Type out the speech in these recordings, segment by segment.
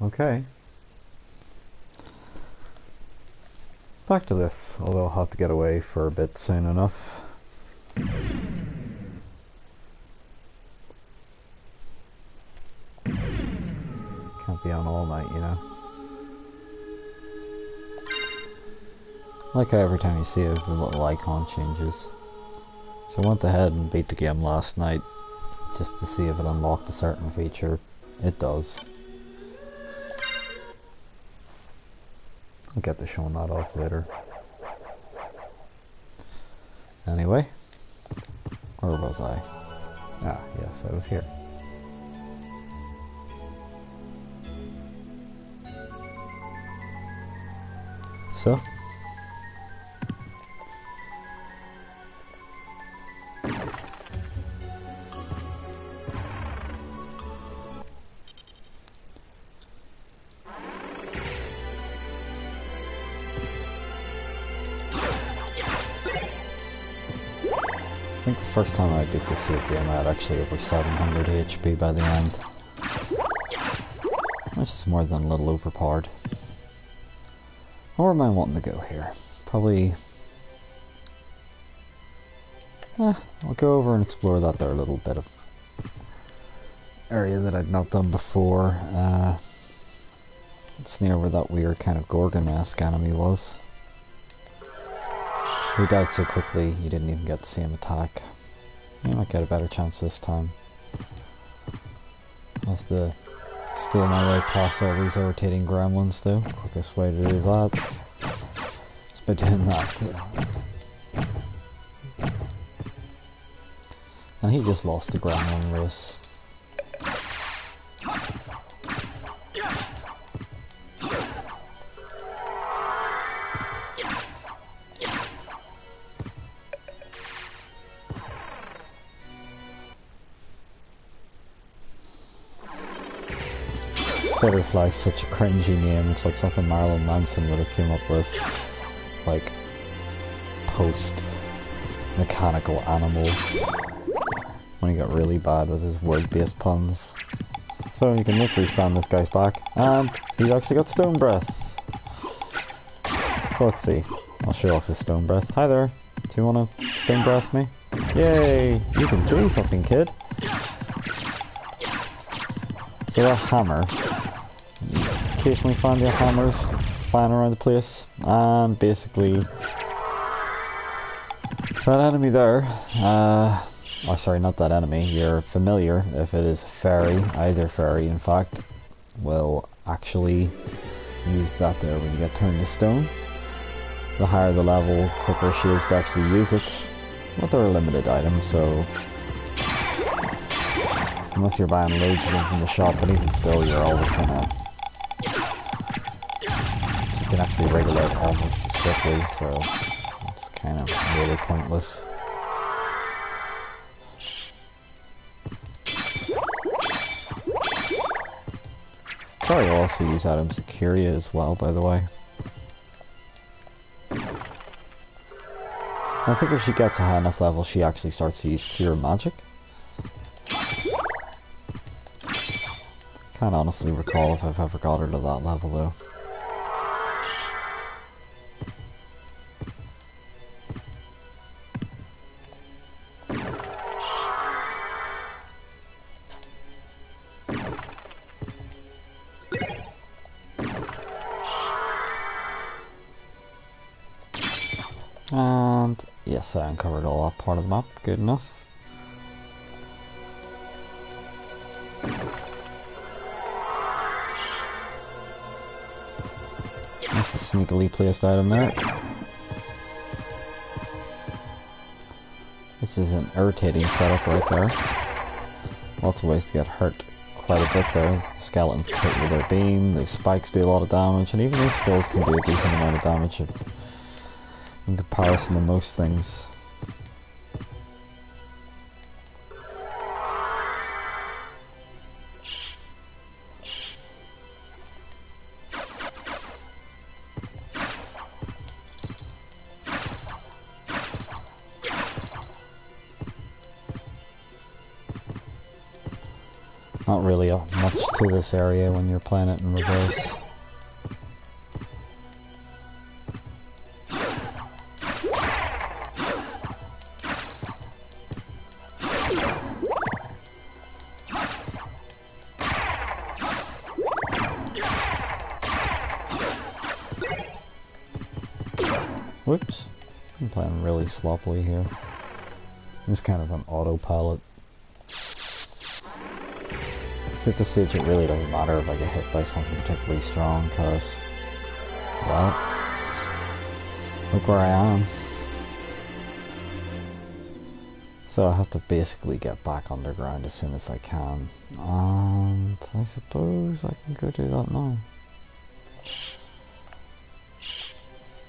Okay. Back to this, although I'll have to get away for a bit soon enough. Can't be on all night, you know. Like how every time you see it, the little icon changes. So I went ahead and beat the game last night just to see if it unlocked a certain feature. It does. I'll get to showing that off later. Anyway, where was I? Ah, yes, I was here. So, I think the first time I beat this here game I had actually over 700 HP by the end. Which is more than a little overpowered. Where am I wanting to go here? Probably... I'll go over and explore that there a little bit of area that I'd not done before. It's near where that weird kind of Gorgon-esque enemy was. He died so quickly you didn't even get to see him attack. You might get a better chance this time. I'll have to steal my way past all these irritating gremlins though. Quickest way to do that is by doing that. And he just lost the gremlin race. Butterfly's such a cringy name, it's like something Marilyn Manson would have came up with. Like, post-mechanical animals. When he got really bad with his word-based puns. So you can literally stand this guy's back, and he's actually got stone breath. So let's see, I'll show off his stone breath. Hi there, do you want to stone breath me? Yay, you can do something, kid. So that hammer, you occasionally find your hammers flying around the place, and basically that enemy there, oh sorry, not that enemy, your familiar, if it is fairy, either fairy in fact, will actually use that there when you get turned to stone. The higher the level, the quicker she is to actually use it, but they're a limited item, so unless you're buying loads of them from the shop, but even still you're always gonna... You can actually wriggle out almost as quickly, so it's kind of really pointless. Sorry, I'll also use items of Curia as well, by the way. I think if she gets a high enough level, she actually starts to use Cure Magic. Can't honestly recall if I've ever got her to that level though. And yes, I uncovered all that part of the map, good enough. That's a sneakily placed item there. This is an irritating setup right there. Lots of ways to get hurt quite a bit there. The skeletons can hit with their beam, the spikes do a lot of damage, and even those skulls can do a decent amount of damage in comparison to most things. Not really much to this area when you're playing it in reverse. Whoops. I'm playing really sloppily here. It's kind of an autopilot. At this stage it really doesn't matter if I get hit by something particularly strong, because, well, look where I am. So I have to basically get back underground as soon as I can, and I suppose I can go do that now.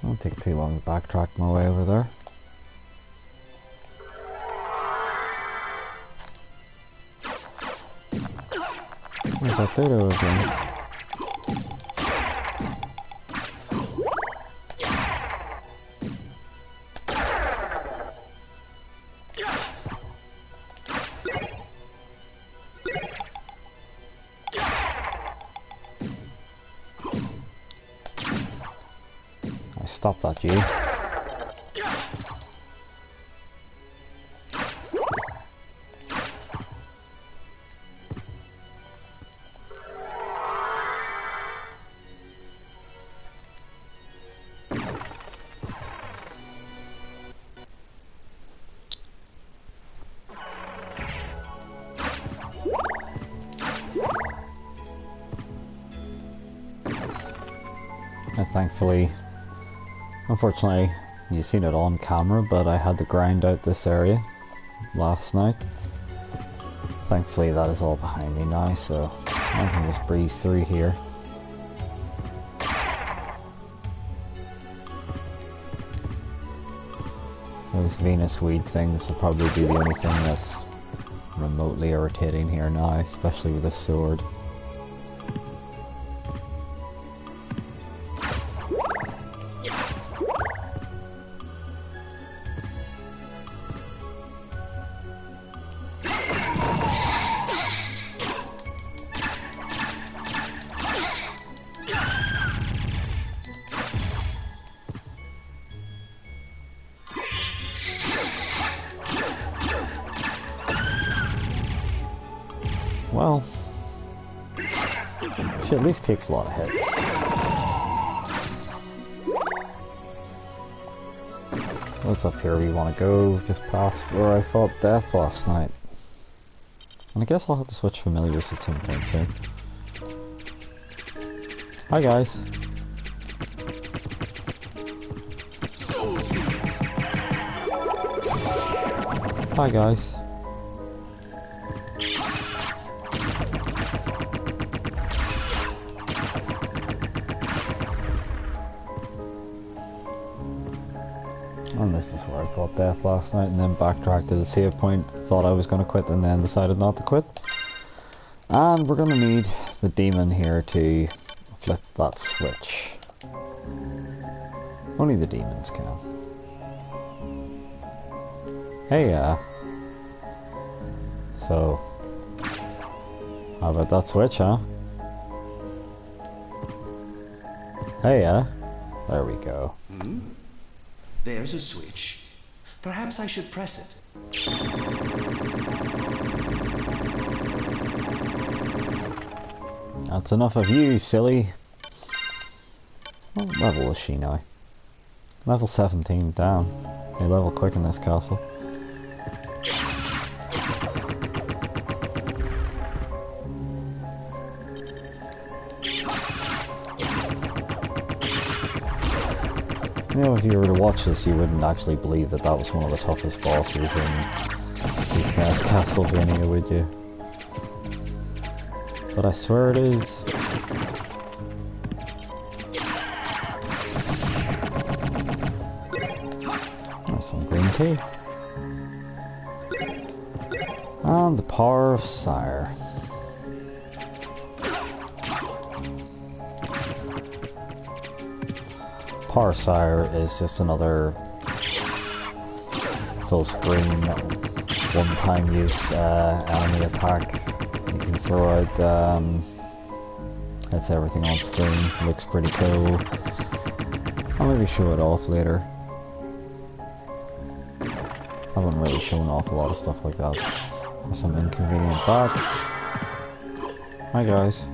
Won't take too long to backtrack my way over there. Where's that dodo again? I stopped that, you. Thankfully, unfortunately, you've seen it on camera, but I had to grind out this area last night. Thankfully that is all behind me now, so I can just breeze through here. Those Venus weed things will probably be the only thing that's remotely irritating here now, especially with this sword. Well, she at least takes a lot of hits. What's up here we want to go? Just past where I fought death last night. And I guess I'll have to switch familiars at some point soon. Hi guys. Hi guys. And this is where I fought death last night, and then backtracked to the save point, thought I was going to quit and then decided not to quit. And we're going to need the demon here to flip that switch. Only the demons can. Hey, so, how about that switch, huh? Hey, there we go. Hmm? There's a switch. Perhaps I should press it. That's enough of you, silly. What level is she now? Level 17, damn. They level quick in this castle. You know, if you were to watch this, you wouldn't actually believe that that was one of the toughest bosses in the SNES Castlevania, would you? But I swear it is. There's some green tea. And the power of Sire. Power Sire is just another full screen one-time use enemy attack. You can That's alright. That's everything on screen. Looks pretty cool. I'll maybe show it off later. I haven't really shown off a lot of stuff like that. There's some inconvenient bats. Hi guys.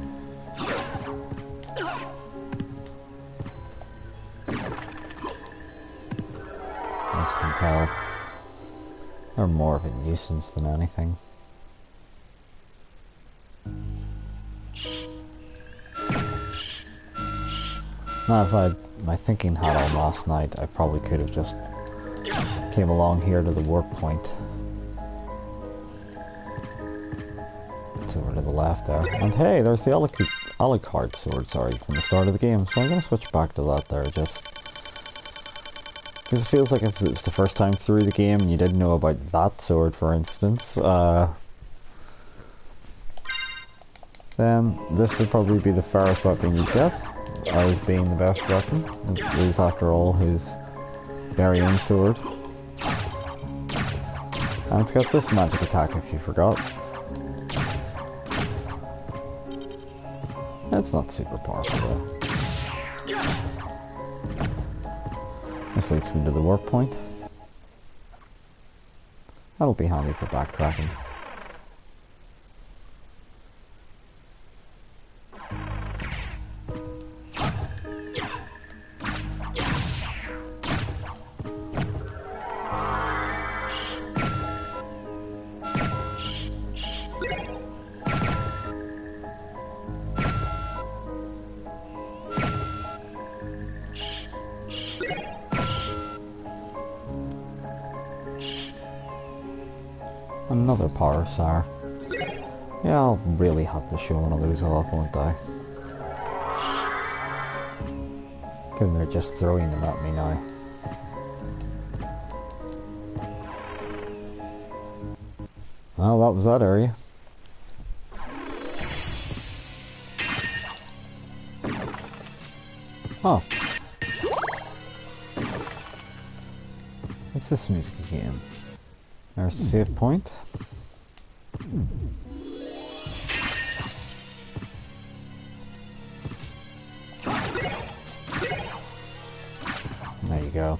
As you can tell, they're more of a nuisance than anything. Now, if my thinking hat on last night, I probably could have just came along here to the warp point. It's over to the left there. And hey, there's the Alucard sword, sorry, from the start of the game. So I'm going to switch back to that there, just because it feels like if it was the first time through the game and you didn't know about that sword, for instance, then this would probably be the fairest weapon you get, as being the best weapon. It is, after all, his very own sword. And it's got this magic attack, if you forgot. It's not super powerful though. This leads me to the warp point. That'll be handy for backtracking. Another power star. Yeah, I'll really have to show one of those off, won't I? Given they're just throwing them at me now. Well, that was that area. Oh. What's this music again? There's a save point. There you go.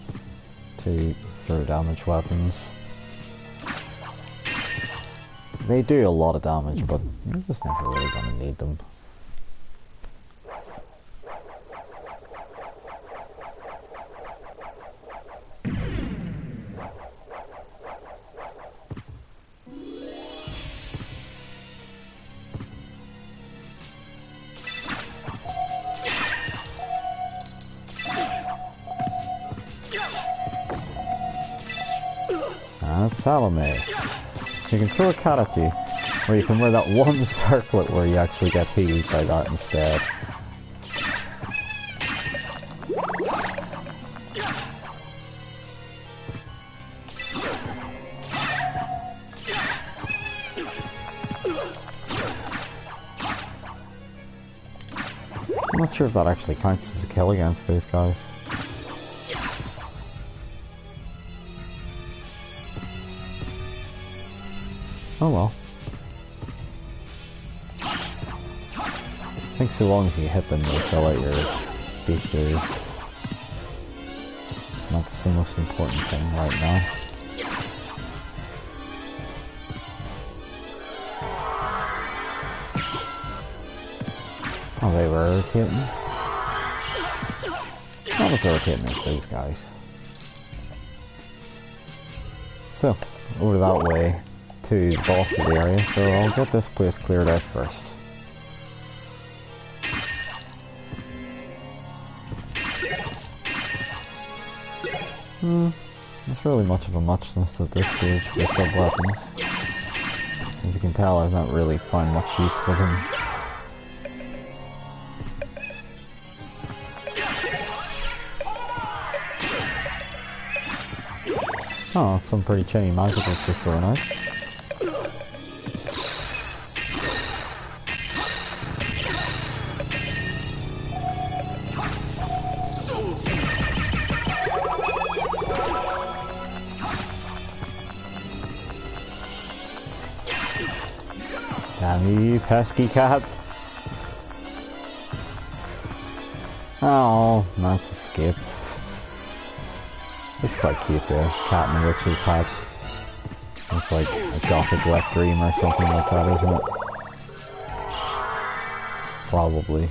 To throw damage weapons. They do a lot of damage, but you're just never really gonna need them. That's Salome. You can throw a cat at you, or you can wear that one circlet where you actually get healed by that instead. I'm not sure if that actually counts as a kill against those guys. Oh well. I think so long as you hit them, you'll fill out your bestiary. That's the most important thing right now. Oh, they were irritating. Not as irritating as those guys. So, over that way to the boss of the area, so I'll get this place cleared out first. It's really much of a muchness at this stage for sub-weapons. As you can tell, I've not really found much use for them. Oh, some pretty chainy magic which is so nice. You pesky cat. Oh, that's escaped. It's quite cute though. Cat and witch's hat. It's like a gothic wet dream or something like that, isn't it? Probably.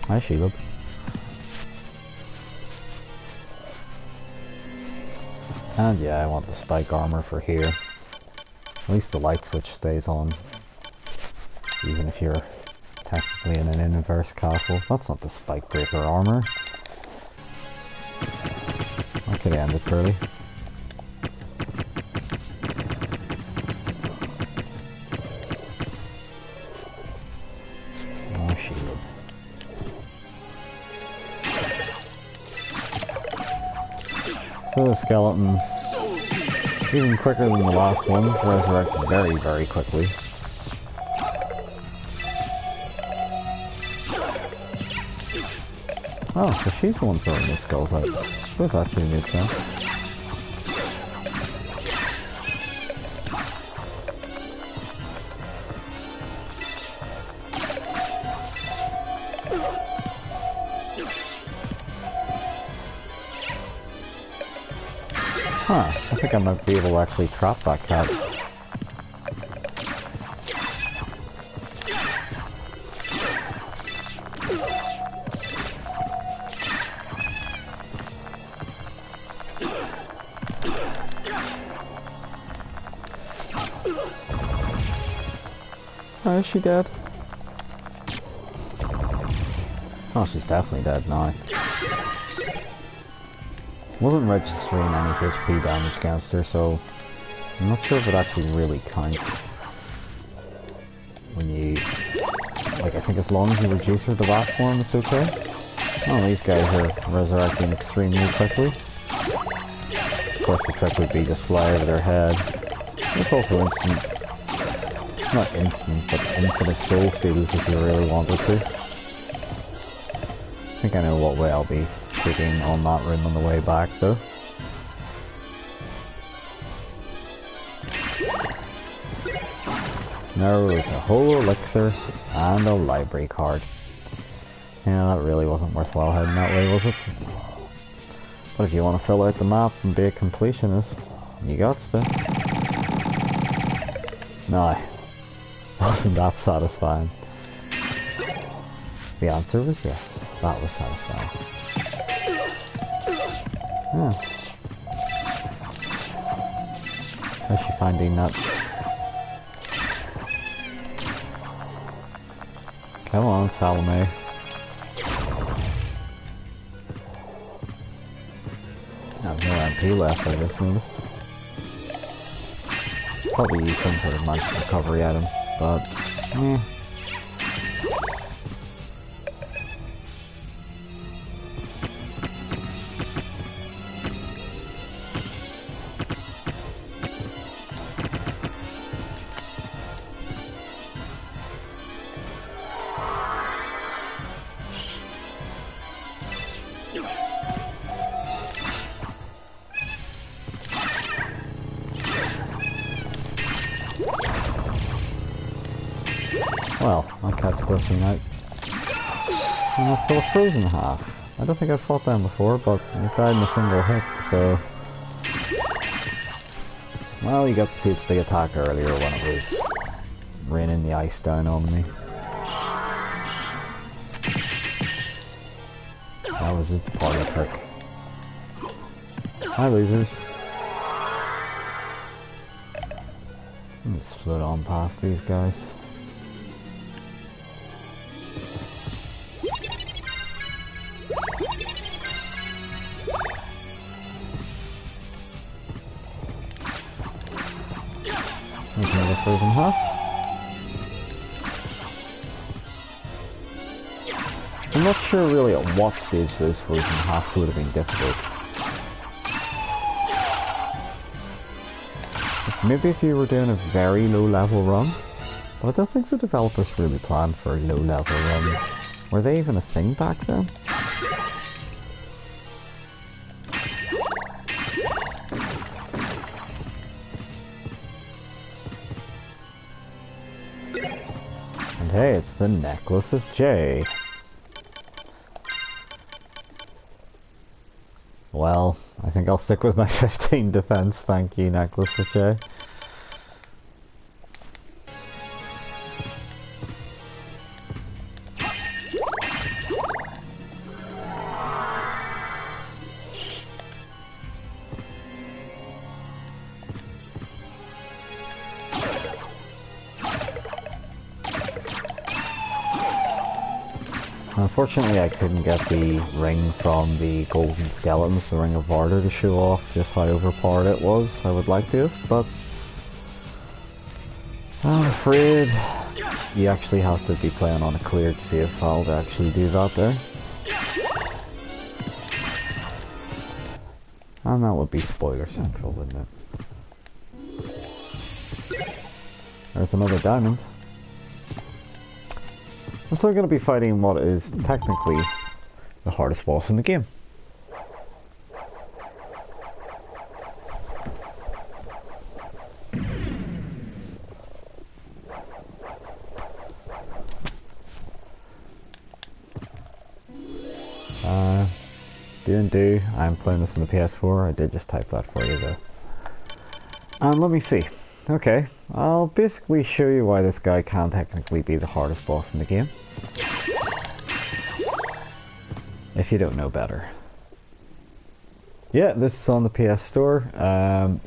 Hi, Sheila. And yeah, I want the spike armor for here. At least the light switch stays on. Even if you're technically in an inverse castle. That's not the spike breaker armor. I could end it early. Oh, shield. So the skeletons, even quicker than the last ones, resurrect very, very quickly. Oh, so she's the one throwing those skulls out. She does actually make sense. Huh, I think I might be able to actually trap that cat. Oh, is she dead? Oh, she's definitely dead now. Wasn't registering any HP damage against her, so I'm not sure if it actually really counts. When you... like, I think as long as you reduce her to that form, it's okay. Oh, these guys are resurrecting extremely quickly. Of course, the trick would be just fly over their head. It's also instant. Not instant, but infinite soul steals if you really wanted to. I think I know what way I'll be taking on that room on the way back, though. There was a whole elixir and a library card. Yeah, that really wasn't worthwhile heading that way, was it? But if you want to fill out the map and be a completionist, you gots to. No, wasn't that satisfying? The answer was yes, that was satisfying. Yeah. How's she finding that? Come on, Salome. I have no MP left, I just noticed. Probably use some sort of magic recovery item, but well, my cat's glitching out. And that's still a frozen half. I don't think I've fought them before, but it died in a single hit, so... well, you got to see its big attack earlier when it was raining the ice down on me. That was its party trick. Hi, losers. Just float on past these guys. There's another frozen half. I'm not sure really at what stage those frozen halves would have been difficult. Maybe if you were doing a very low level run, but I don't think the developers really planned for low level runs. Were they even a thing back then? And hey, it's the Necklace of J. Well, I think I'll stick with my 15 defense, thank you, Necklace of J. Unfortunately, I couldn't get the ring from the Golden Skeletons, the Ring of Varder, to show off just how overpowered it was. I would like to have, but I'm afraid you actually have to be playing on a cleared save file to actually do that there. And that would be spoiler central, wouldn't it? There's another diamond. I'm still going to be fighting what is technically the hardest boss in the game. I'm playing this on the PS4. I did just type that for you though. And let me see. Okay, I'll basically show you why this guy can technically be the hardest boss in the game. If you don't know better. Yeah, this is on the PS Store.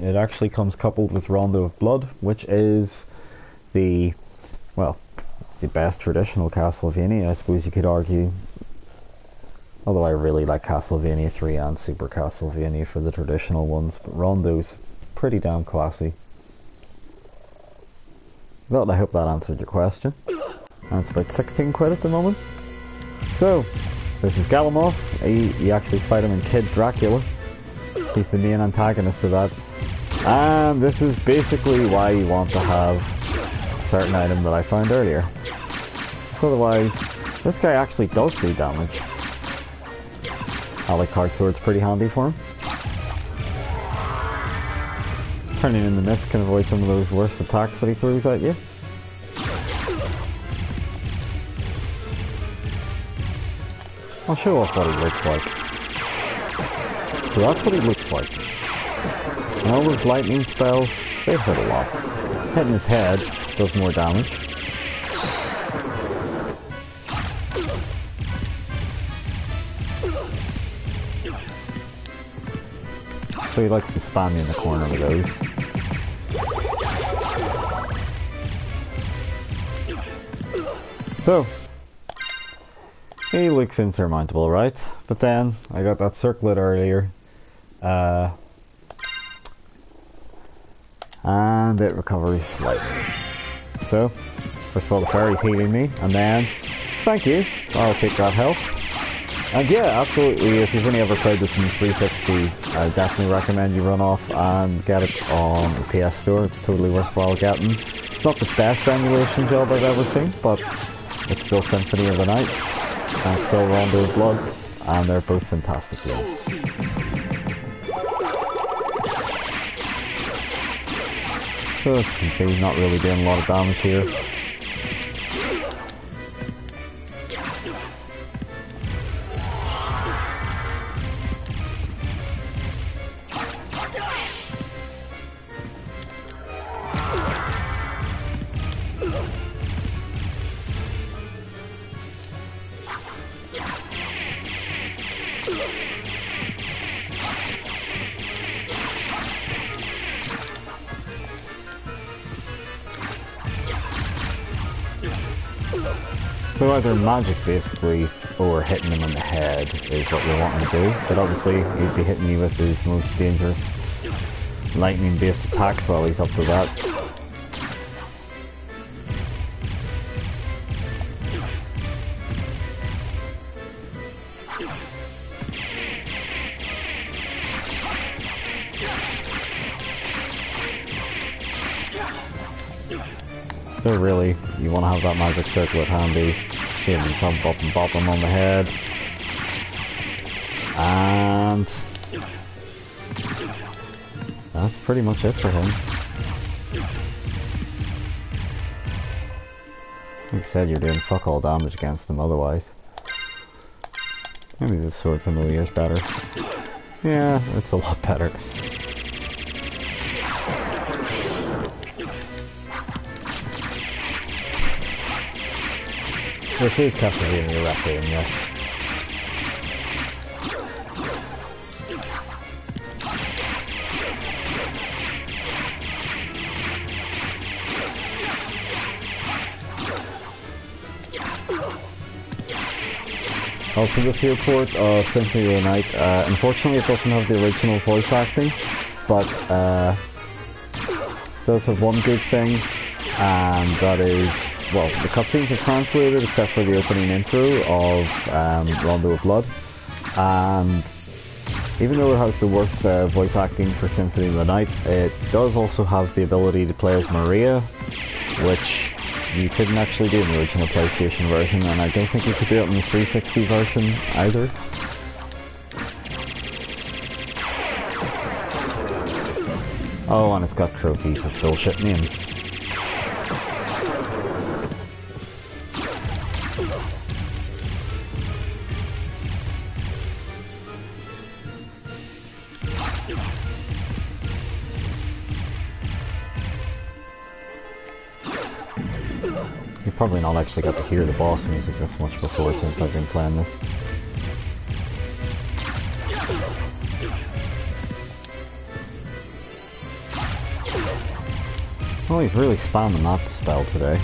It actually comes coupled with Rondo of Blood, which is the best traditional Castlevania, I suppose you could argue. Although I really like Castlevania 3 and Super Castlevania for the traditional ones, but Rondo's pretty damn classy. Well, I hope that answered your question. And it's about 16 quid at the moment. So, this is Galamoth. You actually fight him in Kid Dracula. He's the main antagonist of that. And this is basically why you want to have a certain item that I found earlier. So otherwise, this guy actually does do damage. Alucard Sword's pretty handy for him. Turning in the mist can avoid some of those worst attacks that he throws at you. I'll show off what he looks like. So that's what he looks like. And all those lightning spells, they hurt a lot. Hitting his head does more damage. So he likes to spam you in the corner with those. So, he looks insurmountable, right? But then, I got that circlet earlier. And it recovers slightly. So, first of all the fairy's healing me, and then, thank you, I'll take that health. And yeah, absolutely, if you've only ever played this in 360, I definitely recommend you run off and get it on the PS Store. It's totally worthwhile getting. It's not the best emulation job I've ever seen, but it's still Symphony of the Night, and it's still Rondo of Blood, and they're both fantastic games. So as you can see, not really doing a lot of damage here. So either magic basically, or hitting him in the head is what you're wanting to do, but obviously he'd be hitting you with his most dangerous lightning based attacks while he's up to that. So really, you want to have that magic circlet handy. See him jump up and bop him on the head. And that's pretty much it for him. Let's said, you're doing fuck all damage against them otherwise. Maybe the sword familiar is better. Yeah, it's a lot better. This is Castlevania Requiem, yes. Also, the field port of Symphony of the Night, unfortunately it doesn't have the original voice acting, but it does have one good thing, and that is, well, the cutscenes are translated except for the opening intro of Rondo of Blood, and even though it has the worst voice acting for Symphony of the Night, it does also have the ability to play as Maria, which you couldn't actually do in the original PlayStation version, and I don't think you could do it in the 360 version either. Oh, and it's got trophies with bullshit names. You've probably not actually got to hear the boss music this much before since I've been playing this. Oh, he's really spamming that spell today.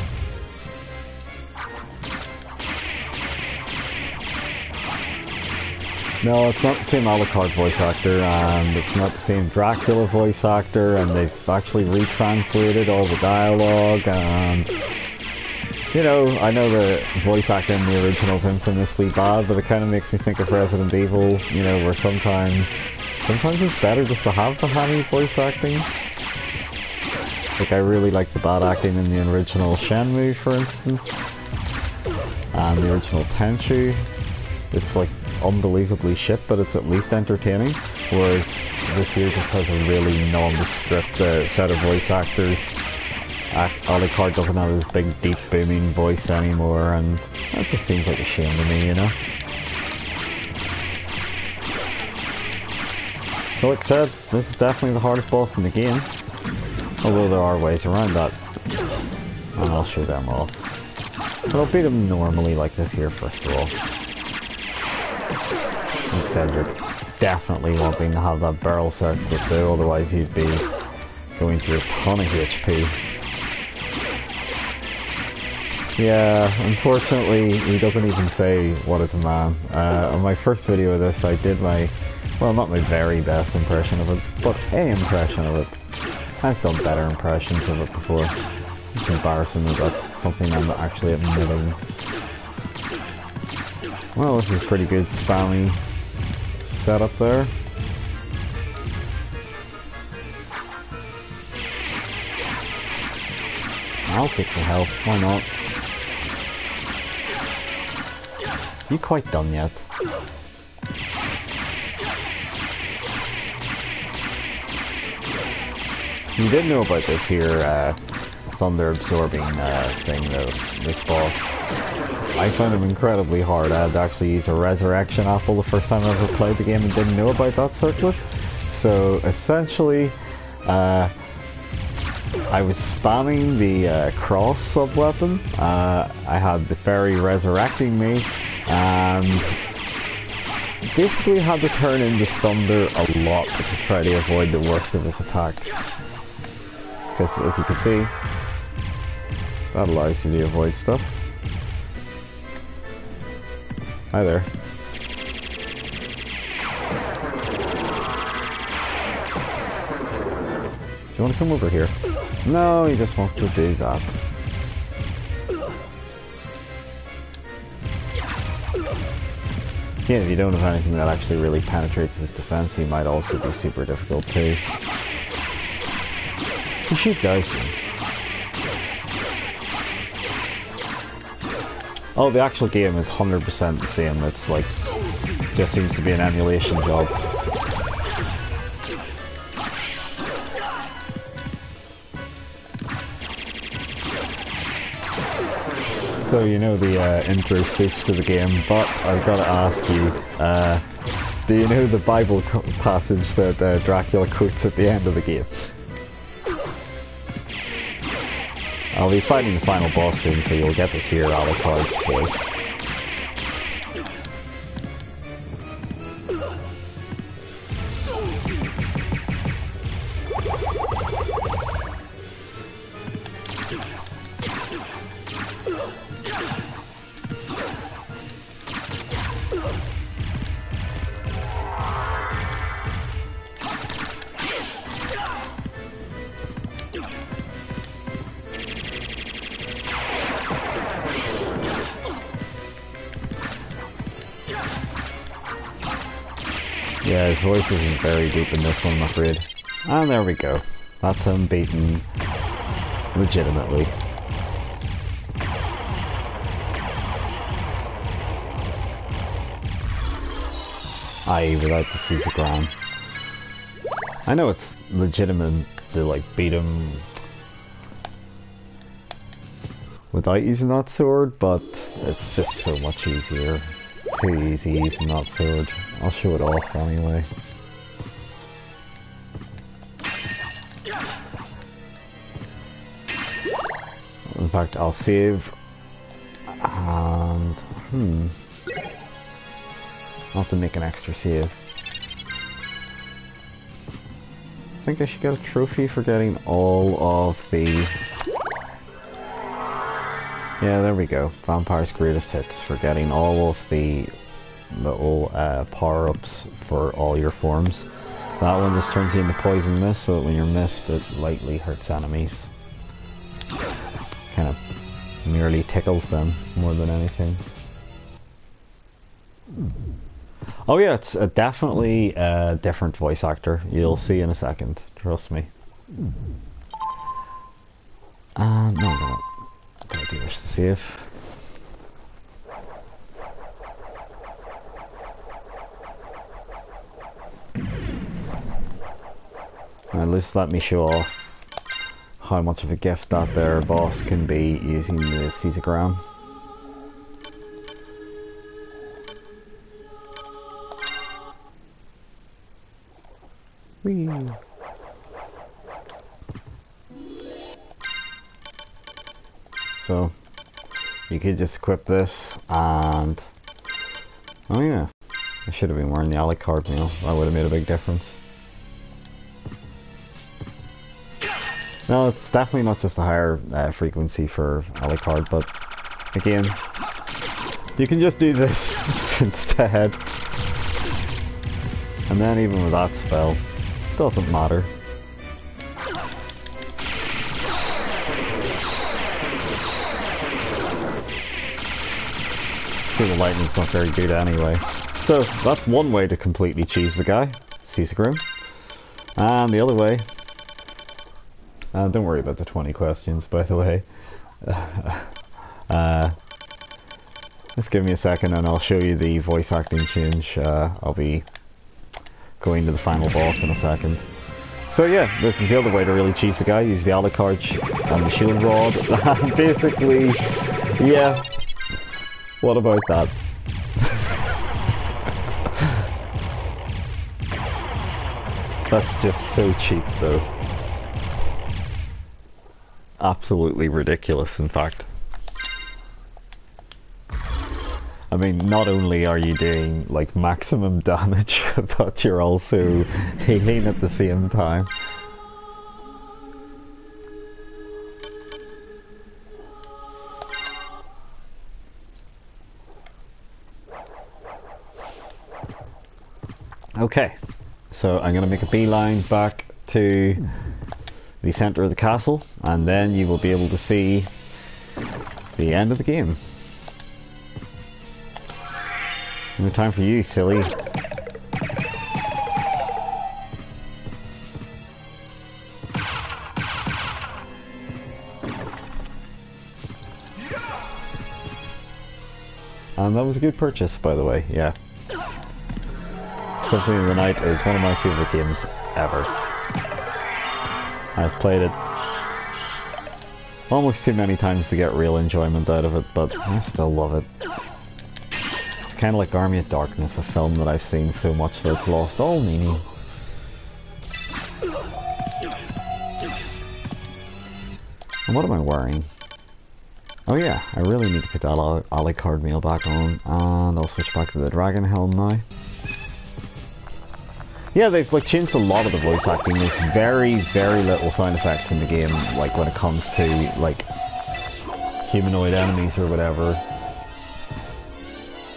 No, it's not the same Alucard voice actor, and it's not the same Dracula voice actor, and they've actually retranslated all the dialogue, and... You know, I know the voice acting in the original is infamously bad, but it kind of makes me think of Resident Evil, you know, where sometimes it's better just to have the hammy voice acting. Like, I really like the bad acting in the original Shenmue, for instance, and the original Tenchu. It's like unbelievably shit, but it's at least entertaining, whereas this here just has a really nondescript set of voice actors. Alucard doesn't have his big, deep, booming voice anymore, and that just seems like a shame to me, you know? So like I said, this is definitely the hardest boss in the game, although there are ways around that, and I'll show them off. But I'll beat him normally like this here first of all. Like I said, you're definitely wanting to have that barrel circuit though, otherwise you'd be going through a ton of HP. Yeah, unfortunately, he doesn't even say what is a man. On my first video of this, I did my, well, not my very best impression of it, but an impression of it. I've done better impressions of it before. It's embarrassing that that's something I'm actually admitting. Well, this is pretty good spammy setup there. I'll take the health, why not? You quite done yet? You did know about this here, thunder absorbing thing though, this boss. I found him incredibly hard. I had to actually use a resurrection apple the first time I ever played the game and didn't know about that circlet. So essentially, I was spamming the cross sub-weapon. I had the fairy resurrecting me, and basically had to turn into thunder a lot to try to avoid the worst of his attacks. Because as you can see, that allows you to avoid stuff. Hi there. Do you want to come over here? No, he just wants to do that. Yeah, if you don't have anything that actually really penetrates his defense, he might also be super difficult too. You shoot Dyson. Oh, the actual game is 100% the same. It's like, just seems to be an emulation job. So you know the intro speech to the game, but I've got to ask you, do you know the Bible passage that Dracula quotes at the end of the game? I'll be fighting the final boss soon, so you'll get to hear Alucard's voice. Yeah, his voice isn't very deep in this one, I'm afraid. And there we go. That's him beaten legitimately. I.e. without the Caesar. I know it's legitimate to like beat him without using that sword, but it's just so much easier. Too easy using that sword. I'll show it off anyway. In fact, I'll save and I'll have to make an extra save. I think I should get a trophy for getting all of the... Yeah, there we go. Vampire's Greatest Hits for getting all of the little power-ups for all your forms. That one just turns you into poison mist, so that when you're missed, it lightly hurts enemies. Kind of merely tickles them more than anything. Oh yeah, it's definitely a different voice actor. You'll see in a second, trust me. No, gotta do this to save. At least let me show off how much of a gift that their boss can be using the Caesar. Whee. So you could just equip this and oh yeah, I should have been wearing the Alucard meal. That would have made a big difference. No, it's definitely not just a higher frequency for Alucard, but again, you can just do this instead. And then even with that spell, it doesn't matter. See, the lightning's not very good anyway. So that's one way to completely cheese the guy, Caesar. And the other way, don't worry about the 20 questions, by the way. Just give me a second and I'll show you the voice acting change. I'll be going to the final boss in a second. So yeah, this is the other way to really cheese the guy. Use the Alucard and the shield rod. And basically, yeah, what about that? That's just so cheap though. Absolutely ridiculous, in fact. I mean, not only are you doing like maximum damage, but you're also healing at the same time. Okay, so I'm going to make a beeline back to the center of the castle, and then you will be able to see the end of the game. No time for you, silly. And that was a good purchase, by the way, yeah. Symphony of the Night is one of my favourite games ever. I've played it Almost too many times to get real enjoyment out of it, but I still love it. It's kind of like Army of Darkness, a film that I've seen so much that it's lost all meaning. And what am I wearing? Oh yeah, I really need to put that Alucard mail back on, and I'll switch back to the Dragon Helm now. Yeah, they've like changed a lot of the voice acting. There's very, very little sound effects in the game, like when it comes to like humanoid enemies or whatever.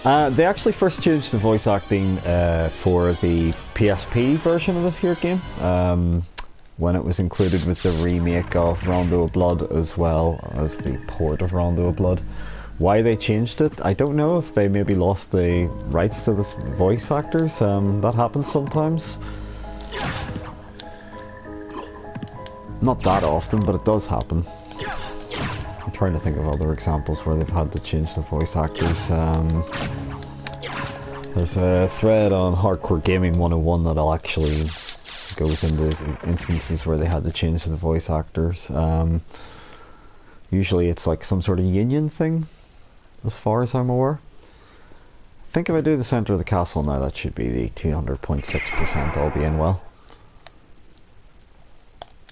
They actually first changed the voice acting for the PSP version of this here game, when it was included with the remake of Rondo of Blood as well as the port of Rondo of Blood. Why they changed it, I don't know. If they maybe lost the rights to the voice actors, that happens sometimes. Not that often, but it does happen. I'm trying to think of other examples where they've had to change the voice actors. There's a thread on Hardcore Gaming 101 that'll actually goes into instances where they had to change the voice actors. Usually it's like some sort of union thing, as far as I'm aware. I think if I do the center of the castle now, that should be the 200.6%, all being well.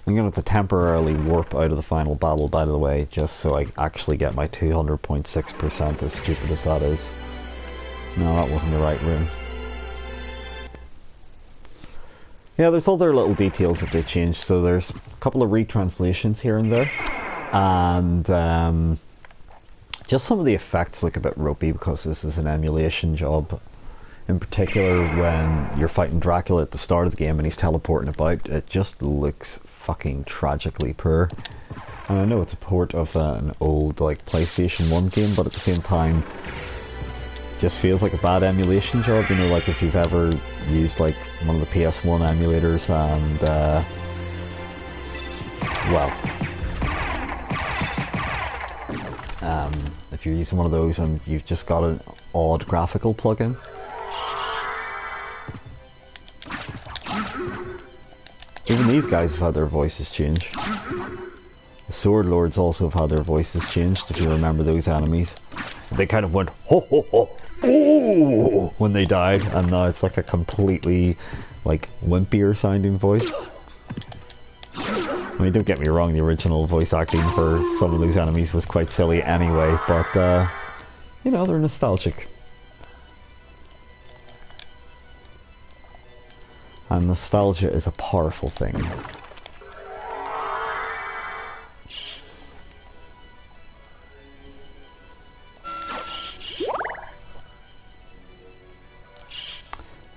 I'm going to have to temporarily warp out of the final battle, by the way, just so I actually get my 200.6%, as stupid as that is. No, that wasn't the right room. Yeah, there's other little details that they changed. So there's a couple of retranslations here and there, and just some of the effects look a bit ropey because this is an emulation job. In particular, when you're fighting Dracula at the start of the game and he's teleporting about, it just looks fucking tragically poor. And I know it's a port of an old like PlayStation 1 game, but at the same time, just feels like a bad emulation job. You know, like if you've ever used like one of the PS1 emulators and if you're using one of those and you've just got an odd graphical plugin, even these guys have had their voices changed. The Sword Lords also have had their voices changed, if you remember those enemies. They kind of went ho ho ho oh when they died, and now it's like a completely like wimpier sounding voice. I mean, don't get me wrong, the original voice acting for some of those enemies was quite silly anyway, but you know, they're nostalgic. And nostalgia is a powerful thing.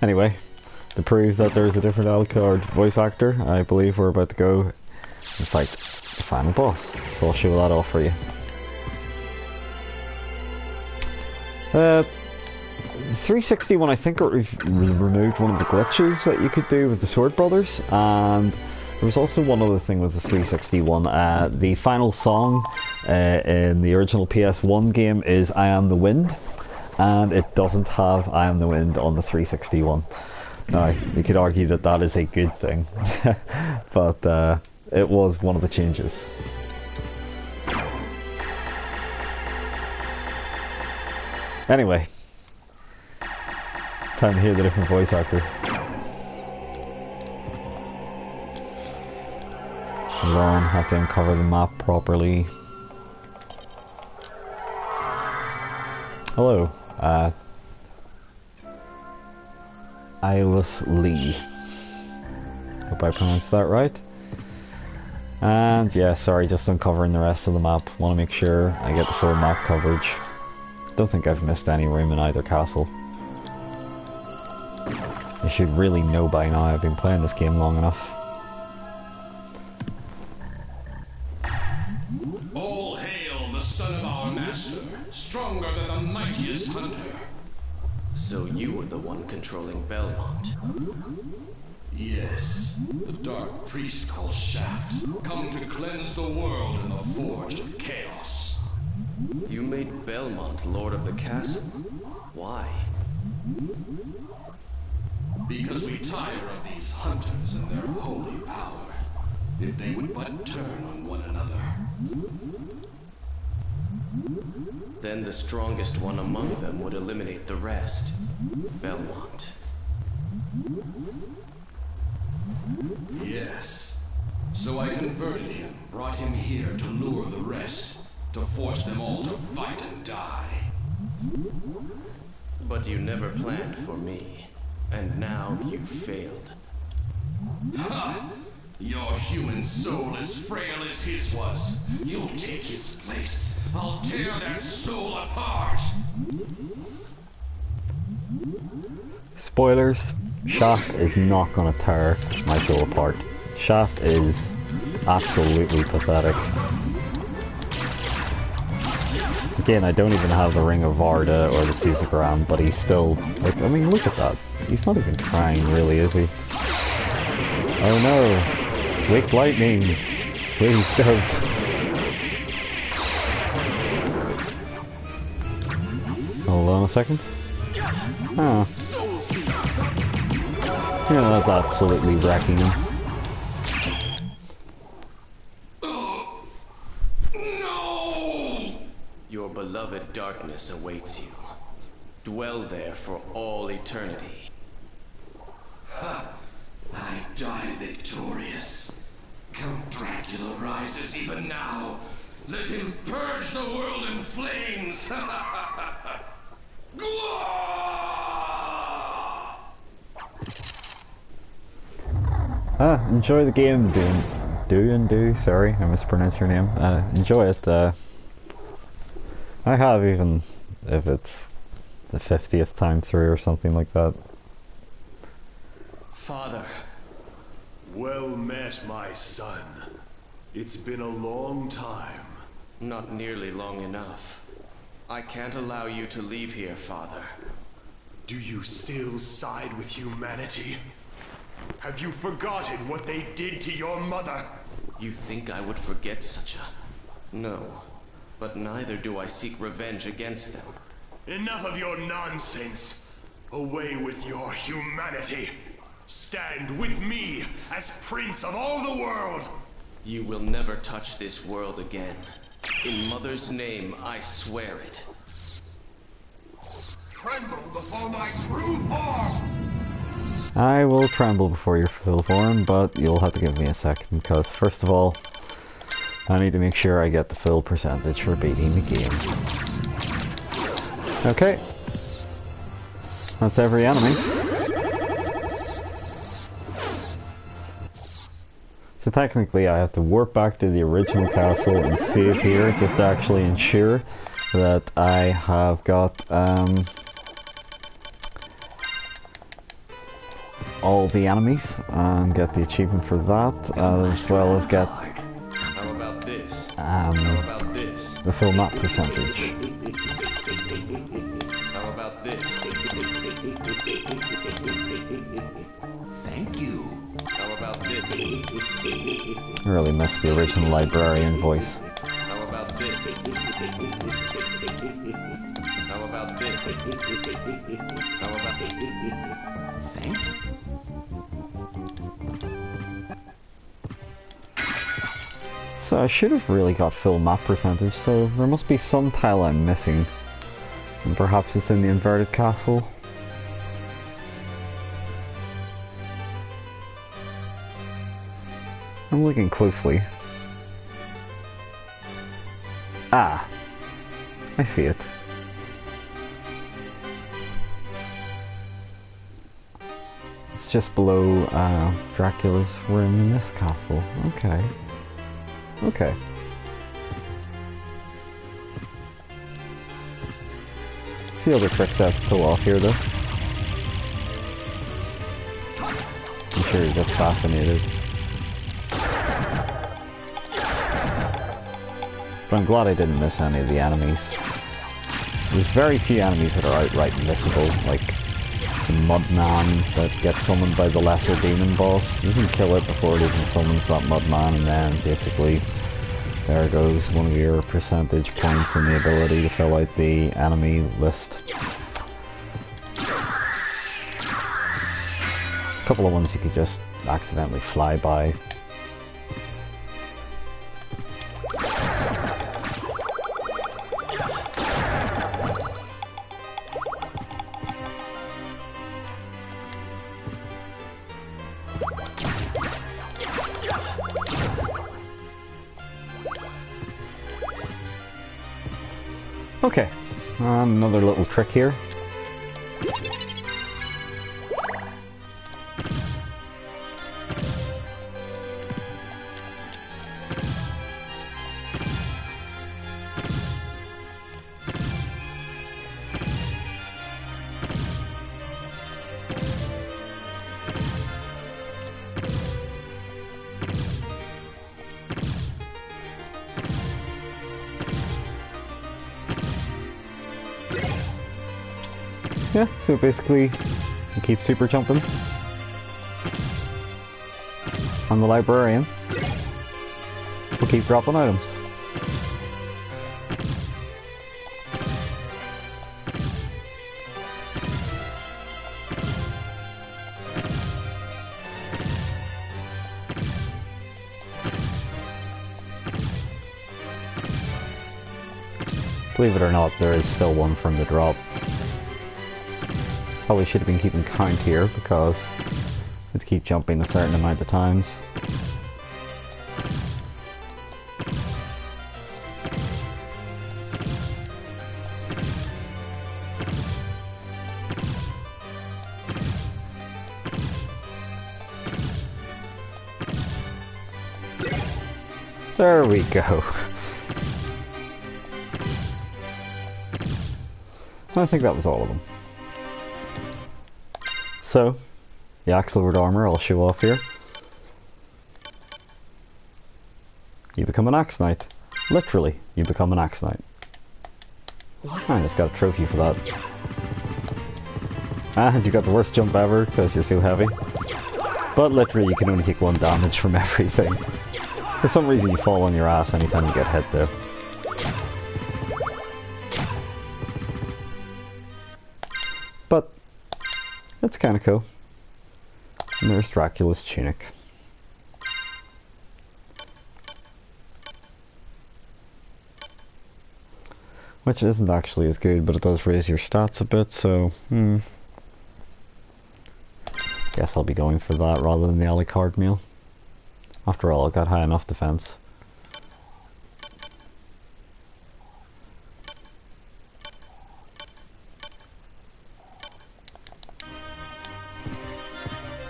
Anyway, to prove that there's a different Alucard voice actor, I believe we're about to go and fight the final boss. So I'll show that off for you. 361, I think, removed one of the glitches that you could do with the Sword Brothers, and there was also one other thing with the 361. The final song in the original PS1 game is I Am the Wind, and it doesn't have I Am the Wind on the 361. Now, you could argue that that is a good thing, but it was one of the changes. Anyway, time to hear the different voice actor. Hold on, have to uncover the map properly. Hello, Eyeless Lee. Hope I pronounced that right. And yeah, sorry, just uncovering the rest of the map. Want to make sure I get the full map coverage. Don't think I've missed any room in either castle. I should really know by now, I've been playing this game long enough. All hail the son of our master, stronger than the mightiest hunter. So you were the one controlling Belmont. Yes, the dark priest called Shaft, come to cleanse the world in the forge of chaos. You made Belmont Lord of the Castle. Why? Because we tire of these hunters and their holy power. If they would but turn on one another. Then the strongest one among them would eliminate the rest. Belmont. Yes. So I converted him, brought him here to lure the rest, to force them all to fight and die. But you never planned for me, and now you failed. Ha! Your human soul as frail as his was. You'll take his place. I'll tear that soul apart. Spoilers, Shaft is not gonna tear my soul apart. Shaft is absolutely pathetic. Again, I don't even have the Ring of Varda or the Caesagram, but he's still, like, I mean, look at that. He's not even trying, really, is he? Oh no! Wake lightning! Please don't! Hold on a second. Oh. Yeah, that's absolutely wrecking him. No! Your beloved darkness awaits you. Dwell there for all eternity. Ha! I die victorious. Count Dracula rises even now. Let him purge the world in flames. Enjoy the game, sorry, I mispronounced your name. Enjoy it, I have, even if it's the 50th time through or something like that. Father. Well met, my son. It's been a long time. Not nearly long enough. I can't allow you to leave here, Father. Do you still side with humanity? Have you forgotten what they did to your mother? You think I would forget such a... No. But neither do I seek revenge against them. Enough of your nonsense! Away with your humanity! Stand with me as Prince of all the world! You will never touch this world again. In Mother's name, I swear it. Tremble before my true form! I will tremble before your full form, but you'll have to give me a second, because first of all, I need to make sure I get the full percentage for beating the game. Okay. That's every enemy. So technically I have to warp back to the original castle and save here, just to actually ensure that I have got all the enemies and get the achievement for that, as well as get How about this? How about this? the full map percentage. How about this? Thank you. How about this? I really missed the original librarian voice. How about this? How about this? How about this? Thank you. So I should have really got full map percentage, so there must be some tile I'm missing. And perhaps it's in the inverted castle. I'm looking closely. Ah! I see it. It's just below Dracula's room in this castle. Okay. Okay. A few other tricks I have to pull off here, though. I'm sure you're just fascinated. But I'm glad I didn't miss any of the enemies. There's very few enemies that are outright missable, like the Mudman that gets summoned by the lesser demon boss. You can kill it before it even summons that Mudman, and then basically there goes one of your percentage points in the ability to fill out the enemy list. A couple of ones you could just accidentally fly by. Okay, another little trick here. Yeah, so basically you keep super jumping on the librarian. We'll keep dropping items. Believe it or not, there is still one from the drop. Probably should have been keeping count here because we'd keep jumping a certain amount of times. There we go. I think that was all of them. So, the Axelward armor I'll show off here. You become an Axe Knight. Literally, you become an Axe Knight. And it's got a trophy for that. And you got the worst jump ever because you're so heavy. But literally you can only take 1 damage from everything. For some reason you fall on your ass anytime you get hit though. But that's kinda cool. And there's Dracula's tunic. Which isn't actually as good, but it does raise your stats a bit, so guess I'll be going for that rather than the Alucard meal. After all, I got high enough defense.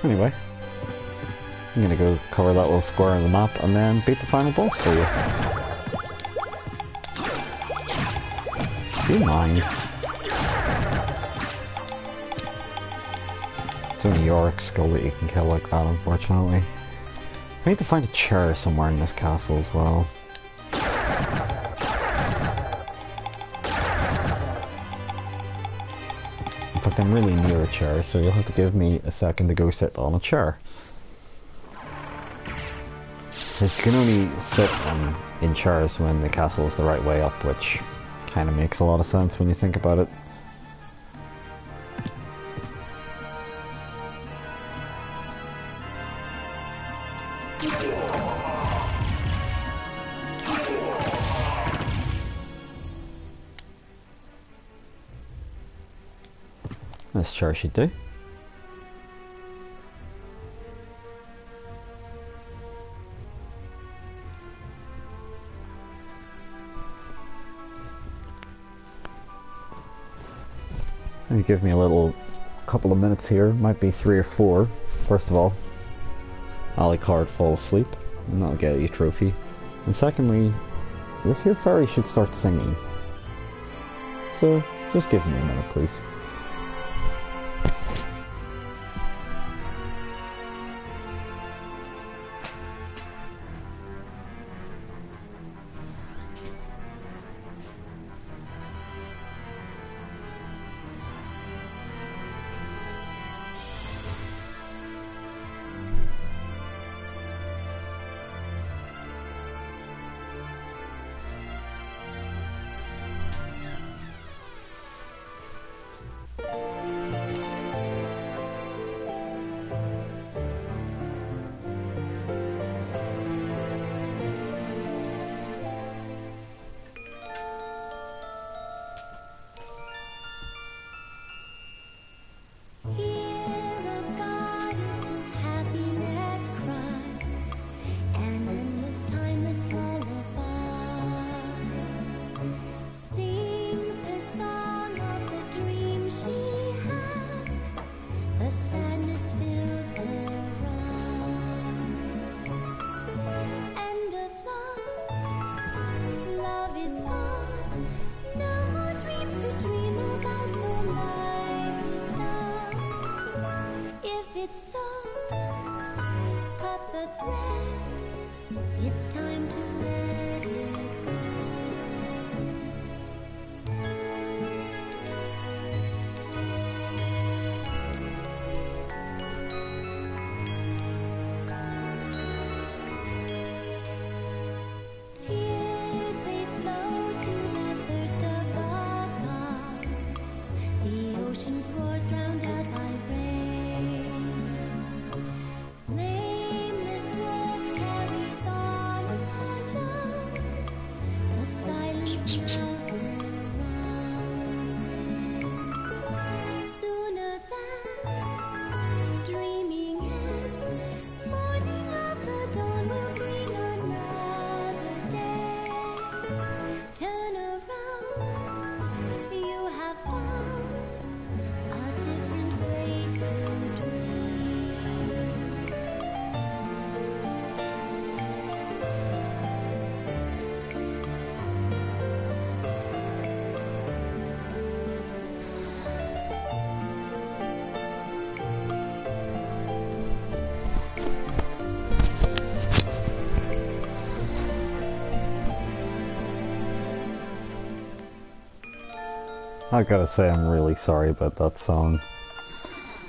Anyway, I'm gonna go cover that little square on the map and then beat the final boss for you. Do you mind? It's only Olrox skull that you can kill like that, unfortunately. I need to find a chair somewhere in this castle as well. In fact, I'm really near a chair, so you'll have to give me a second to go sit on a chair. Because you can only sit in chairs when the castle is the right way up, which kind of makes a lot of sense when you think about it. This chair should do. You give me a little couple of minutes here, might be 3 or 4. First of all, Alucard fall asleep, and that'll get you a trophy. And secondly, this here fairy should start singing. So, just give me a minute, please. ocean's roars drowned out by rain. Nameless wolf carries on alone. The silence now surrounds him. Sooner than dreaming ends, morning of the dawn will bring another day. Turn around, you have found a different ways to dream. I gotta say, I'm really sorry about that song.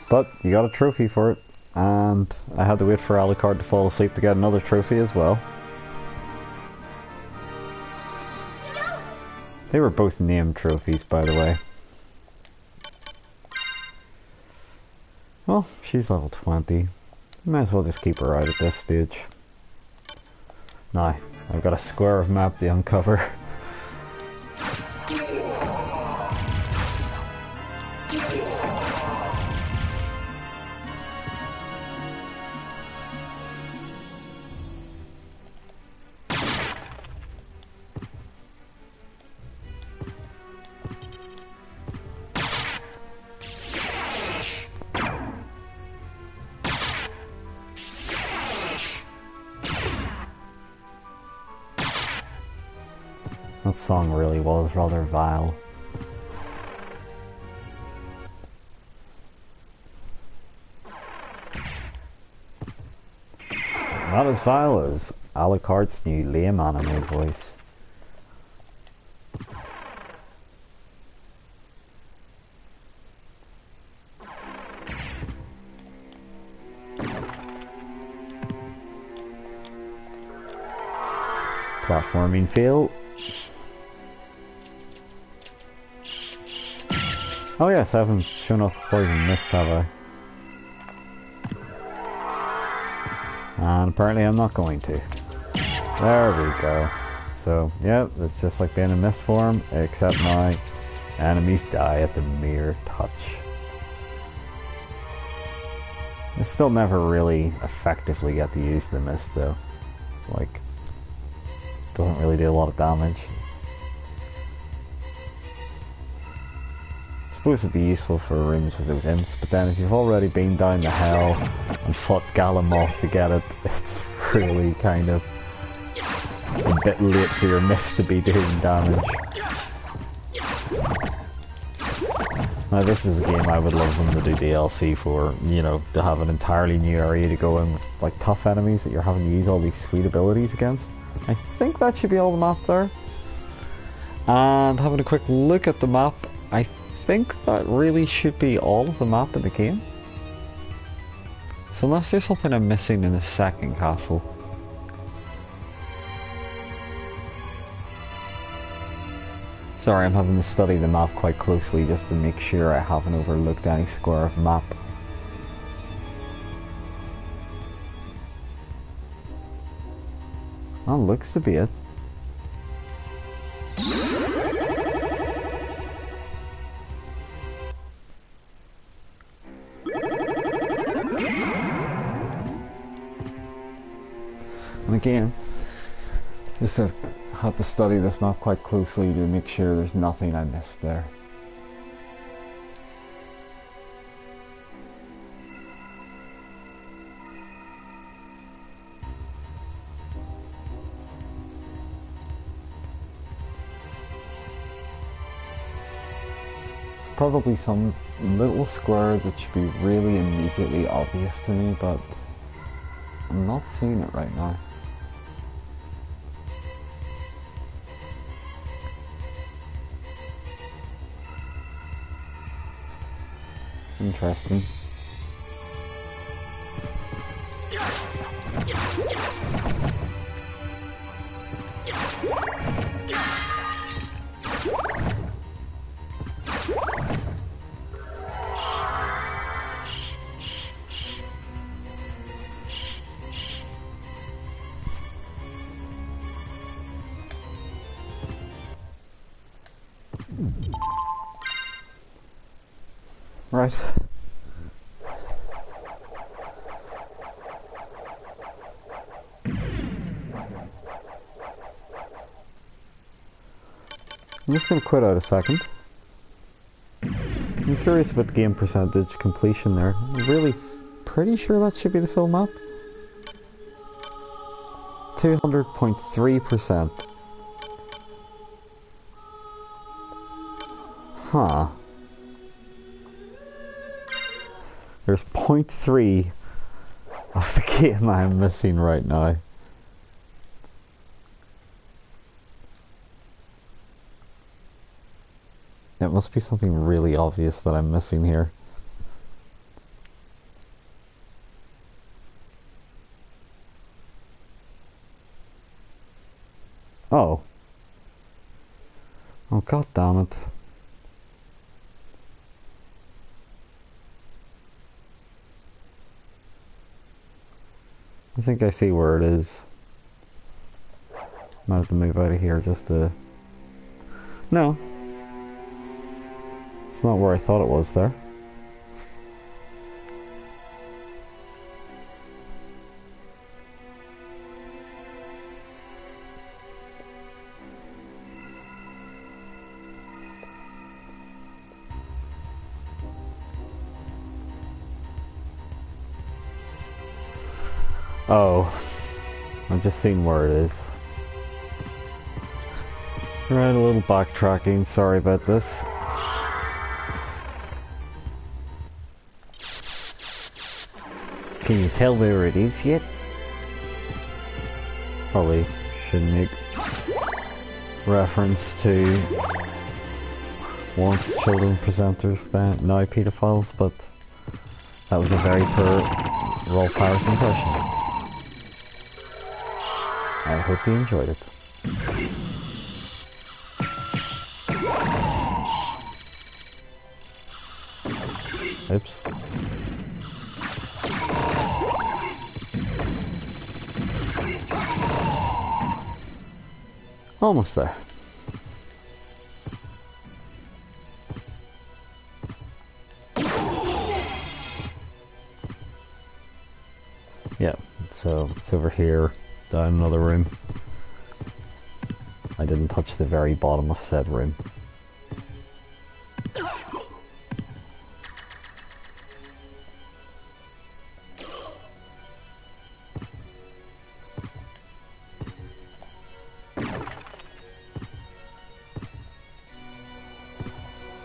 But you got a trophy for it, and I had to wait for Alucard to fall asleep to get another trophy as well. They were both named trophies, by the way. Well, she's level 20. Might as well just keep her out at this stage. Now, I've got a square of map to uncover. That song really was rather vile. Not as vile as Alucard's new lame anime voice. Platforming fail. Oh yes, I haven't shown off the poison mist, have I? And apparently I'm not going to. There we go. So, yeah, it's just like being in mist form, except my enemies die at the mere touch. I still never really effectively get to use the mist though. Like, doesn't really do a lot of damage. Supposed to be useful for rooms with those imps, but then if you've already been down to hell and fought Galamoth to get it, it's really kind of a bit late for your mist to be doing damage. Now this is a game I would love them to do DLC for, you know, to have an entirely new area to go in with like tough enemies that you're having to use all these sweet abilities against. I think that should be all the map there. And having a quick look at the map, I think that really should be all of the map in the game. So unless there's something I'm missing in the second castle. Sorry, I'm having to study the map quite closely just to make sure I haven't overlooked any square of map. That looks to be it. And again, just have to study this map quite closely to make sure there's nothing I missed there. It's probably some little square that should be really immediately obvious to me, but I'm not seeing it right now. Interesting. Right. I'm just gonna quit out a second. I'm curious about the game percentage completion there. I'm really pretty sure that should be the full map. 200.3%. Huh. There's 0.3 of the game I'm missing right now. It must be something really obvious that I'm missing here. Oh. Oh, god damn it. I think I see where it is. Might have to move out of here just to... No. It's not where I thought it was there. Oh, I've just seen where it is. Right, a little backtracking, sorry about this. Can you tell where it is yet? Probably shouldn't make reference to once children presenters that now pedophiles, but that was a very poor Rolf Harris impression. I hope you enjoyed it. Oops. Almost there. Yeah, so it's over here, down another room. I didn't touch the very bottom of said room.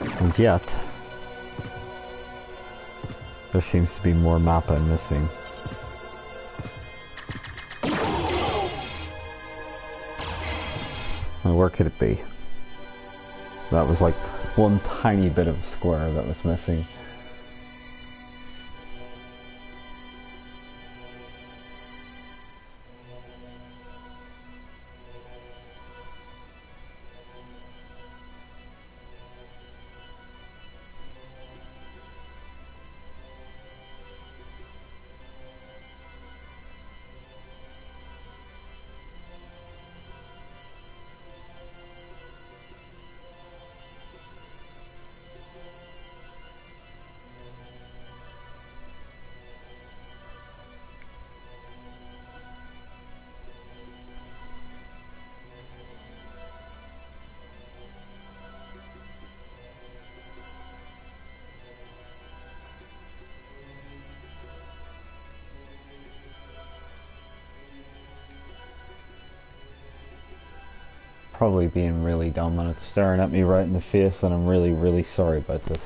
And yet, there seems to be more map I'm missing. Now where could it be? That was like one tiny bit of square that was missing. Probably being really dumb and it's staring at me right in the face, and I'm really sorry about this.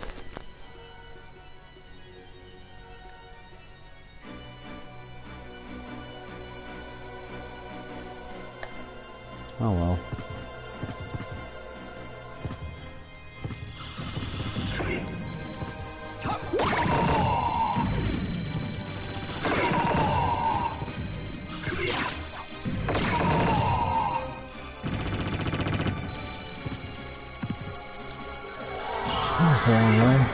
Oh well. That's a long way.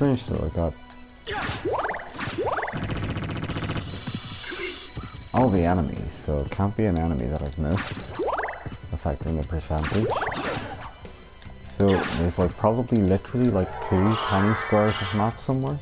strange though, I got all the enemies, so it can't be an enemy that I've missed, affecting the percentage. So there's like probably literally like 2 tiny squares of map somewhere.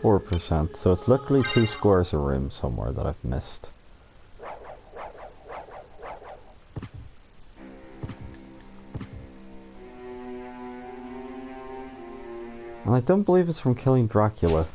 %, so it's literally 2 squares of room somewhere that I've missed. And I don't believe it's from killing Dracula.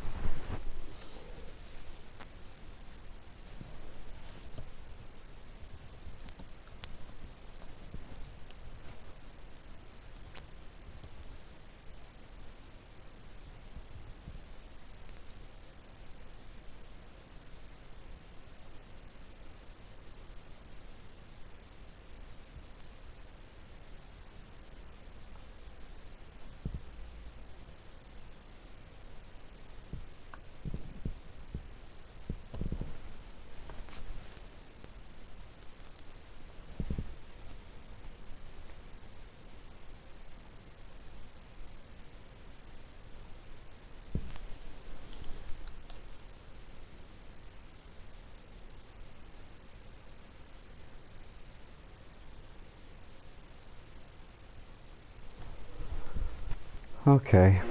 Okay.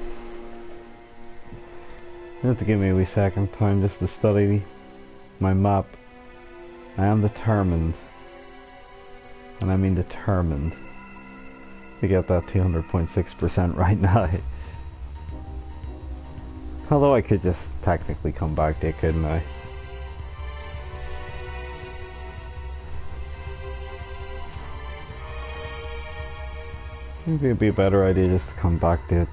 You have to give me a wee second time just to study my map. I am determined, and I mean determined, to get that 200.6% right now. Although I could just technically come back there, couldn't I? Maybe it'd be a better idea just to come back to it.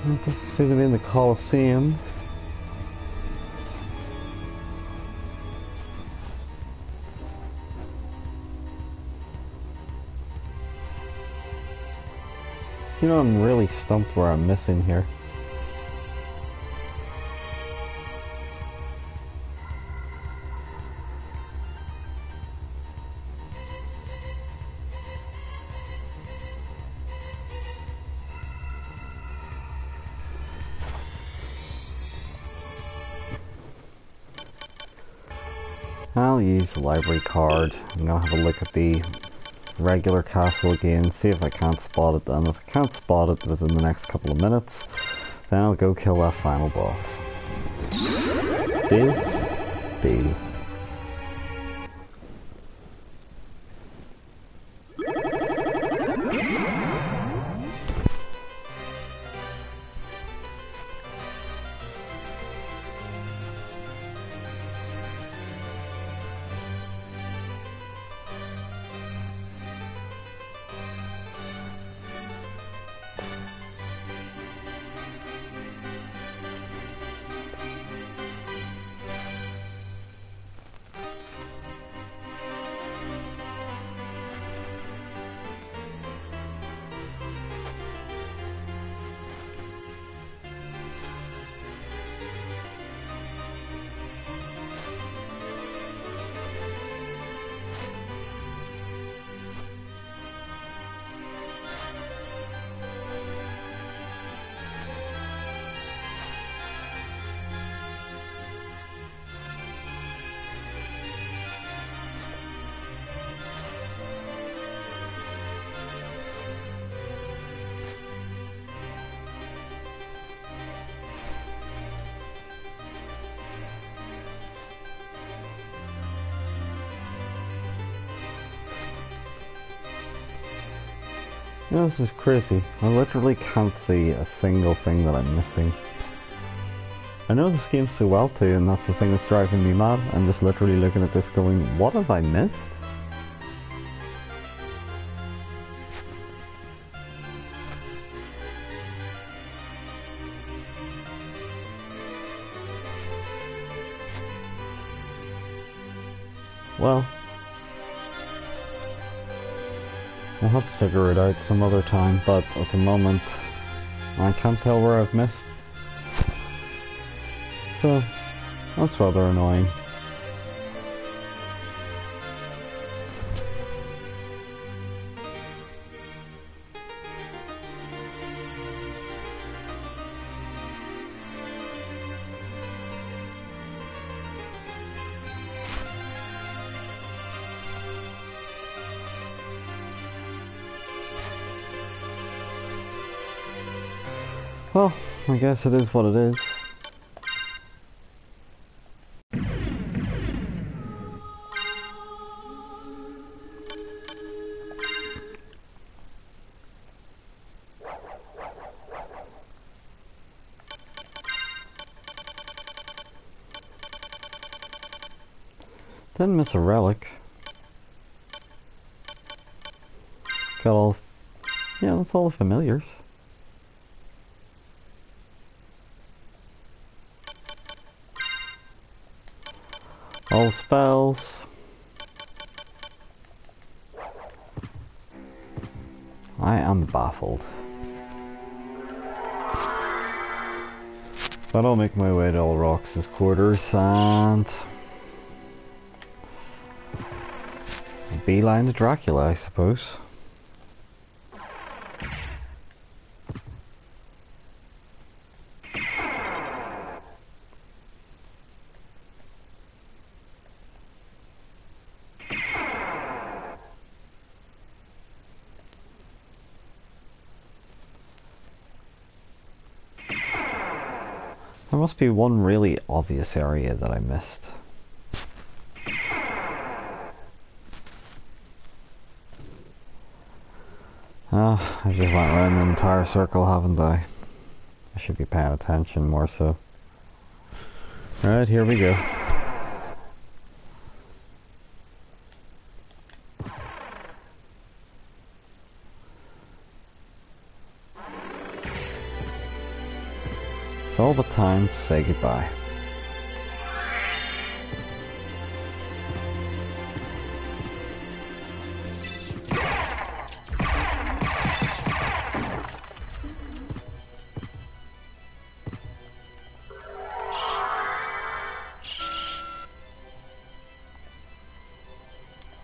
It doesn't seem to be in the Colosseum. You know, I'm really stumped where I'm missing here. I'll use the library card. I'm gonna have a look at the regular castle again, see if I can't spot it then. If I can't spot it within the next couple of minutes, then I'll go kill that final boss. Deal? Deal. You know, this is crazy. I literally can't see a single thing that I'm missing. I know this game so well too, and that's the thing that's driving me mad. I'm just literally looking at this going, what have I missed? Well, I'll have to figure it out some other time, but at the moment, I can't tell where I've missed. So, that's rather annoying. Well, I guess it is what it is. Didn't miss a relic. Got all... yeah, that's all the familiars. All the spells. I am baffled. But I'll make my way to Olrox's quarters and... beeline to Dracula, I suppose. There must be one really obvious area that I missed. Ah, I just went around the entire circle, haven't I? I should be paying attention more so. Right, here we go. It's all but time to say goodbye.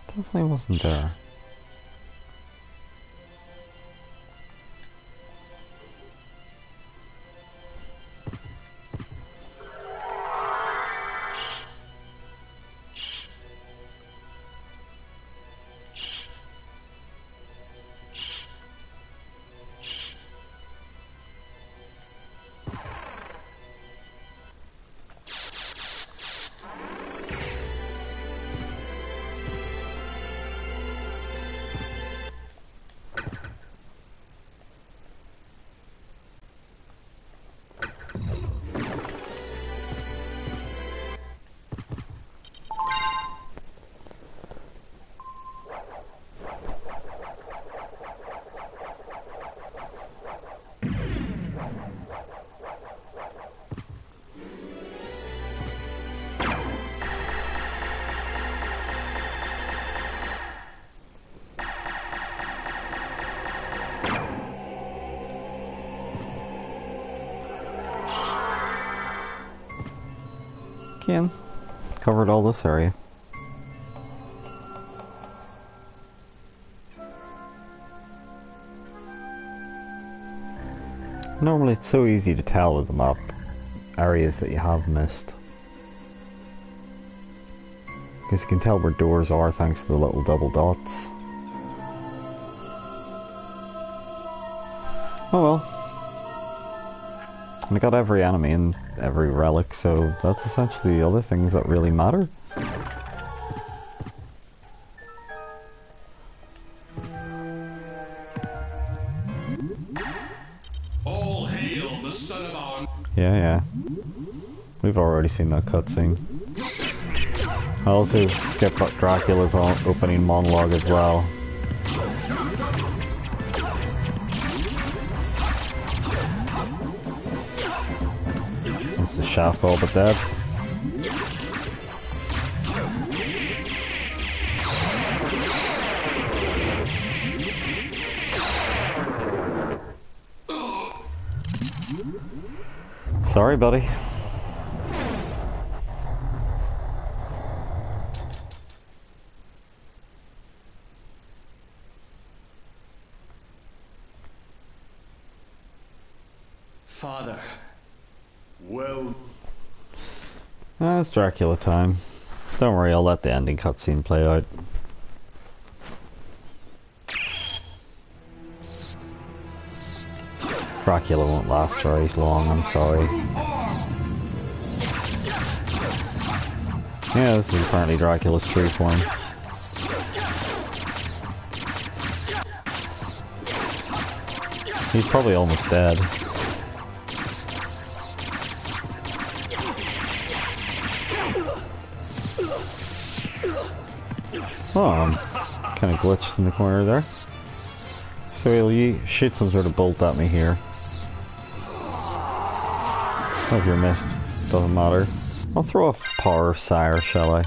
Definitely wasn't there. Again, covered all this area. Normally it's so easy to tell with the map areas that you have missed. Because you can tell where doors are thanks to the little double dots. Oh well. And I got every enemy and every relic, so that's essentially the other things that really matter. son of our... Yeah. We've already seen that cutscene. I also skipped Dracula's opening monologue as well. Is the shaft all but dead? Sorry, buddy. Father. Well, It's Dracula time. Don't worry, I'll let the ending cutscene play out. Dracula won't last very long, I'm sorry. Yeah, this is apparently Dracula's true form. He's probably almost dead. Oh, I'm kind of glitched in the corner there. So he'll shoot some sort of bolt at me here. Oh, if you're missed, doesn't matter. I'll throw a power sire, shall I? I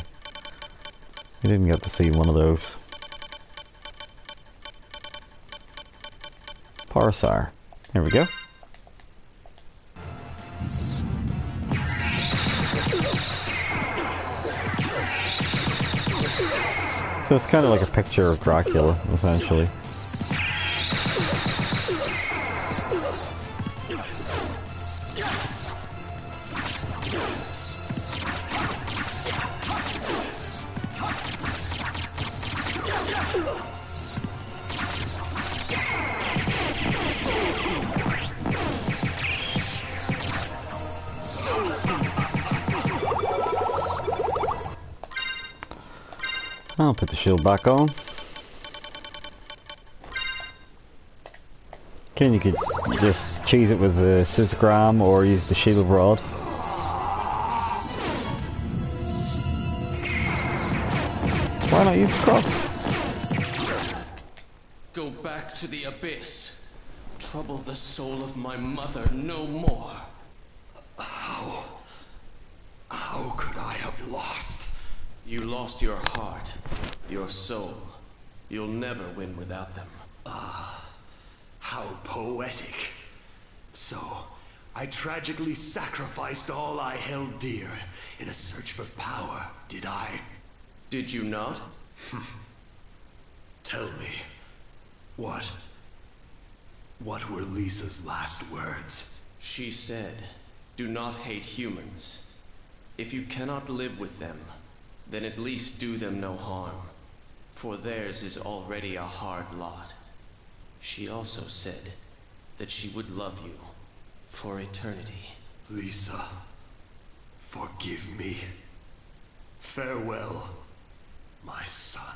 didn't get to see one of those. Power sire. Here we go. So it's kind of like a picture of Dracula, essentially. I'll put the shield back on. You could just cheese it with the scissogram or use the shield rod. Why not use the cross? Go back to the abyss. Trouble the soul of my mother no more. How could I have lost? You lost your heart, your soul. You'll never win without them. how poetic. So, I tragically sacrificed all I held dear in a search for power, did I? Did you not? Tell me, what were Lisa's last words? She said, do not hate humans. If you cannot live with them, then at least do them no harm, for theirs is already a hard lot. She also said that she would love you for eternity. Lisa, forgive me. Farewell, my son.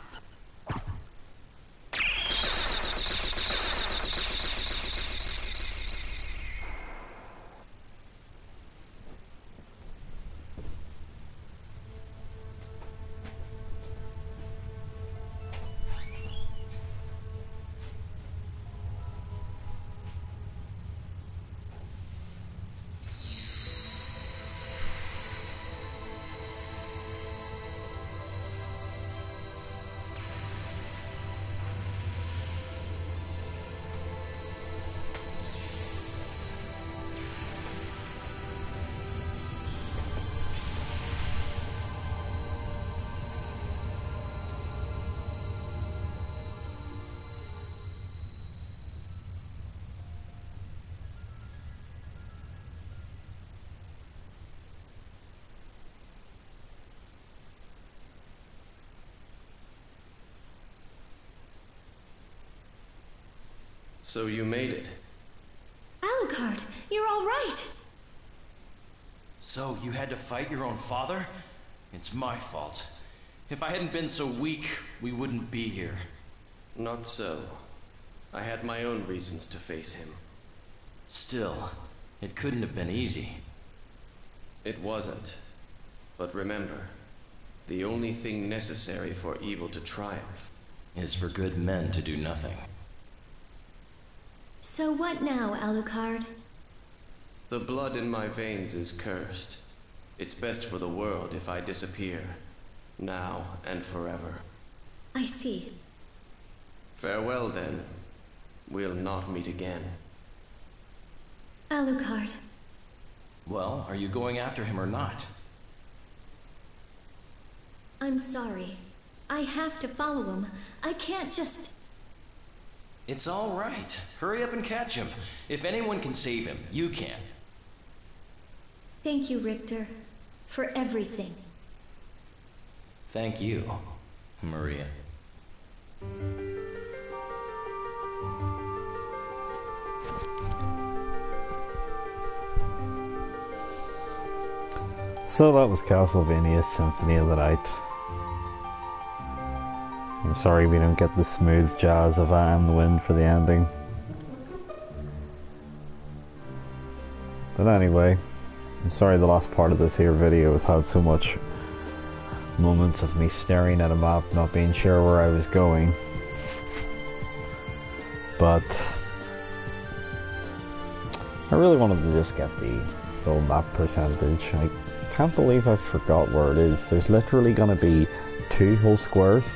So you made it. Alucard, you're all right. So, you had to fight your own father? It's my fault. If I hadn't been so weak, we wouldn't be here. Not so. I had my own reasons to face him. Still, It couldn't have been easy. It wasn't. But remember, the only thing necessary for evil to triumph Is for good men to do nothing. So what now, Alucard? The blood in my veins is cursed. It's best for the world if I disappear, now and forever. I see. Farewell, then. We'll not meet again. Alucard, Well, are you going after him or not? I'm sorry. I have to follow him. I can't just... It's all right. Hurry up and catch him. If anyone can save him, you can. Thank you, Richter, for everything. Thank you, Maria. So that was Castlevania Symphony of the Night. I'm sorry we don't get the smooth jazz of I Am the Wind for the ending. But anyway, I'm sorry the last part of this here video has had so much moments of me staring at a map, not being sure where I was going. But I really wanted to just get the full map percentage. I can't believe I forgot where it is. There's literally going to be 2 whole squares.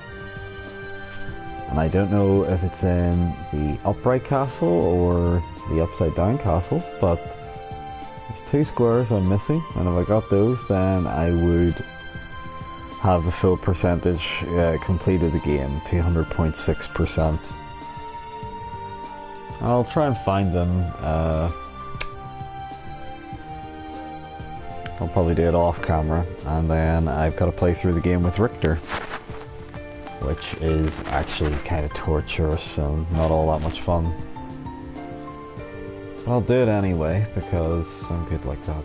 And I don't know if it's in the upright castle or the upside down castle, but there's 2 squares I'm missing, and if I got those then I would have the full percentage completed the game, 200.6%. I'll try and find them. I'll probably do it off camera, and then I've got to play through the game with Richter, which is actually kind of torturous and not all that much fun. But I'll do it anyway because I'm good like that.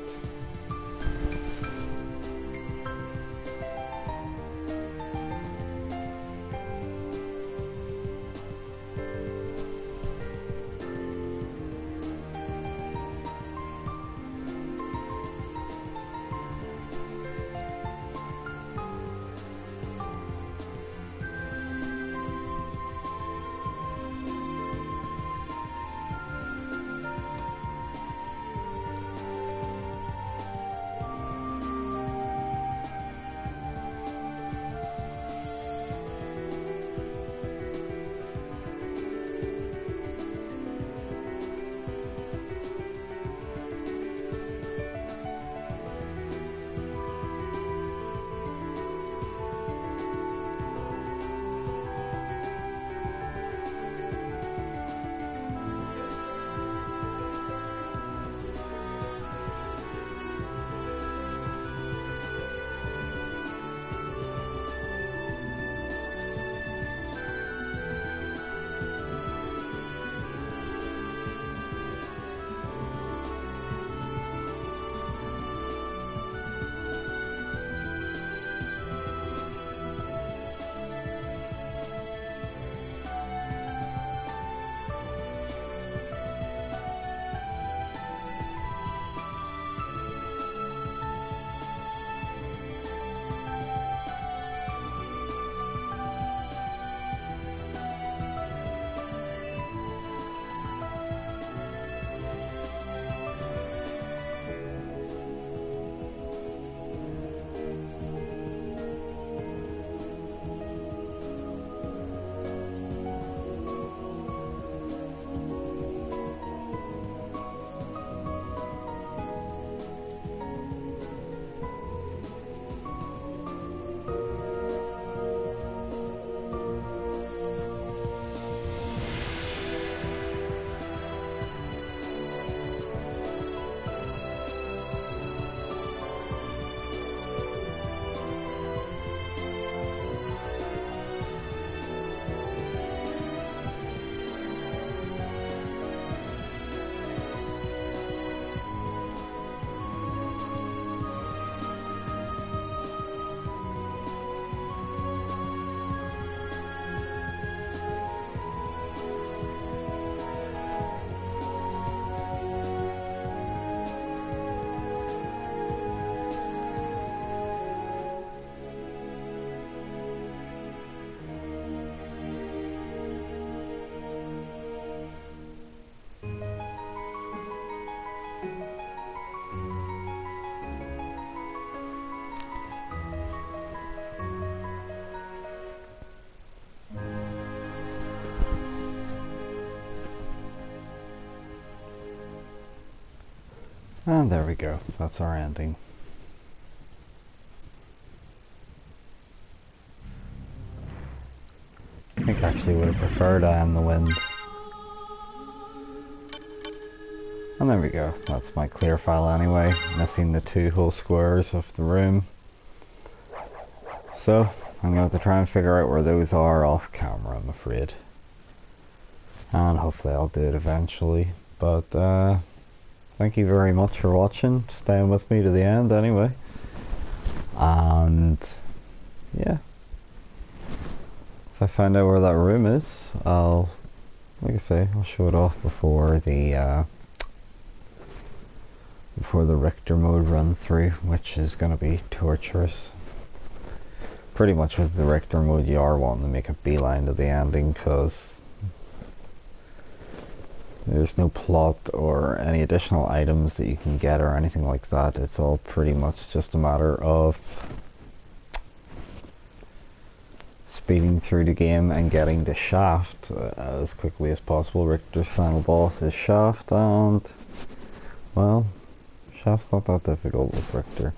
And there we go, that's our ending. I think I actually would have preferred I Am the Wind. And there we go, that's my clear file anyway, missing the 2 whole squares of the room. So, I'm going to have to try and figure out where those are off camera, I'm afraid. And hopefully I'll do it eventually. But, thank you very much for watching, staying with me to the end anyway. And, yeah. If I find out where that room is, I'll, like I say, I'll show it off before the Richter mode run through, which is going to be torturous. Pretty much with the Richter mode you are wanting to make a beeline to the ending, because there's no plot or any additional items that you can get or anything like that. It's all pretty much just a matter of speeding through the game and getting the shaft as quickly as possible. Richter's final boss is Shaft, and well, Shaft's not that difficult with Richter.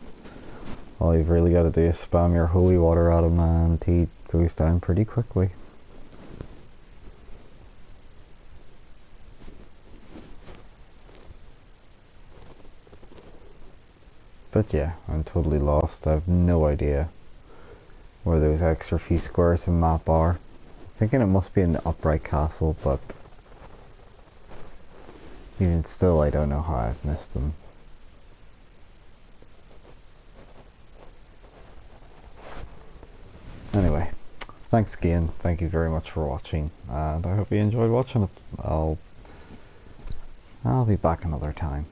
All you've really got to do is spam your holy water at him and he goes down pretty quickly. But yeah, I'm totally lost. I have no idea where those extra few squares in map are. Thinking it must be in the upright castle, but even still I don't know how I've missed them. Anyway, thanks again, thank you very much for watching, and I hope you enjoyed watching it. I'll be back another time.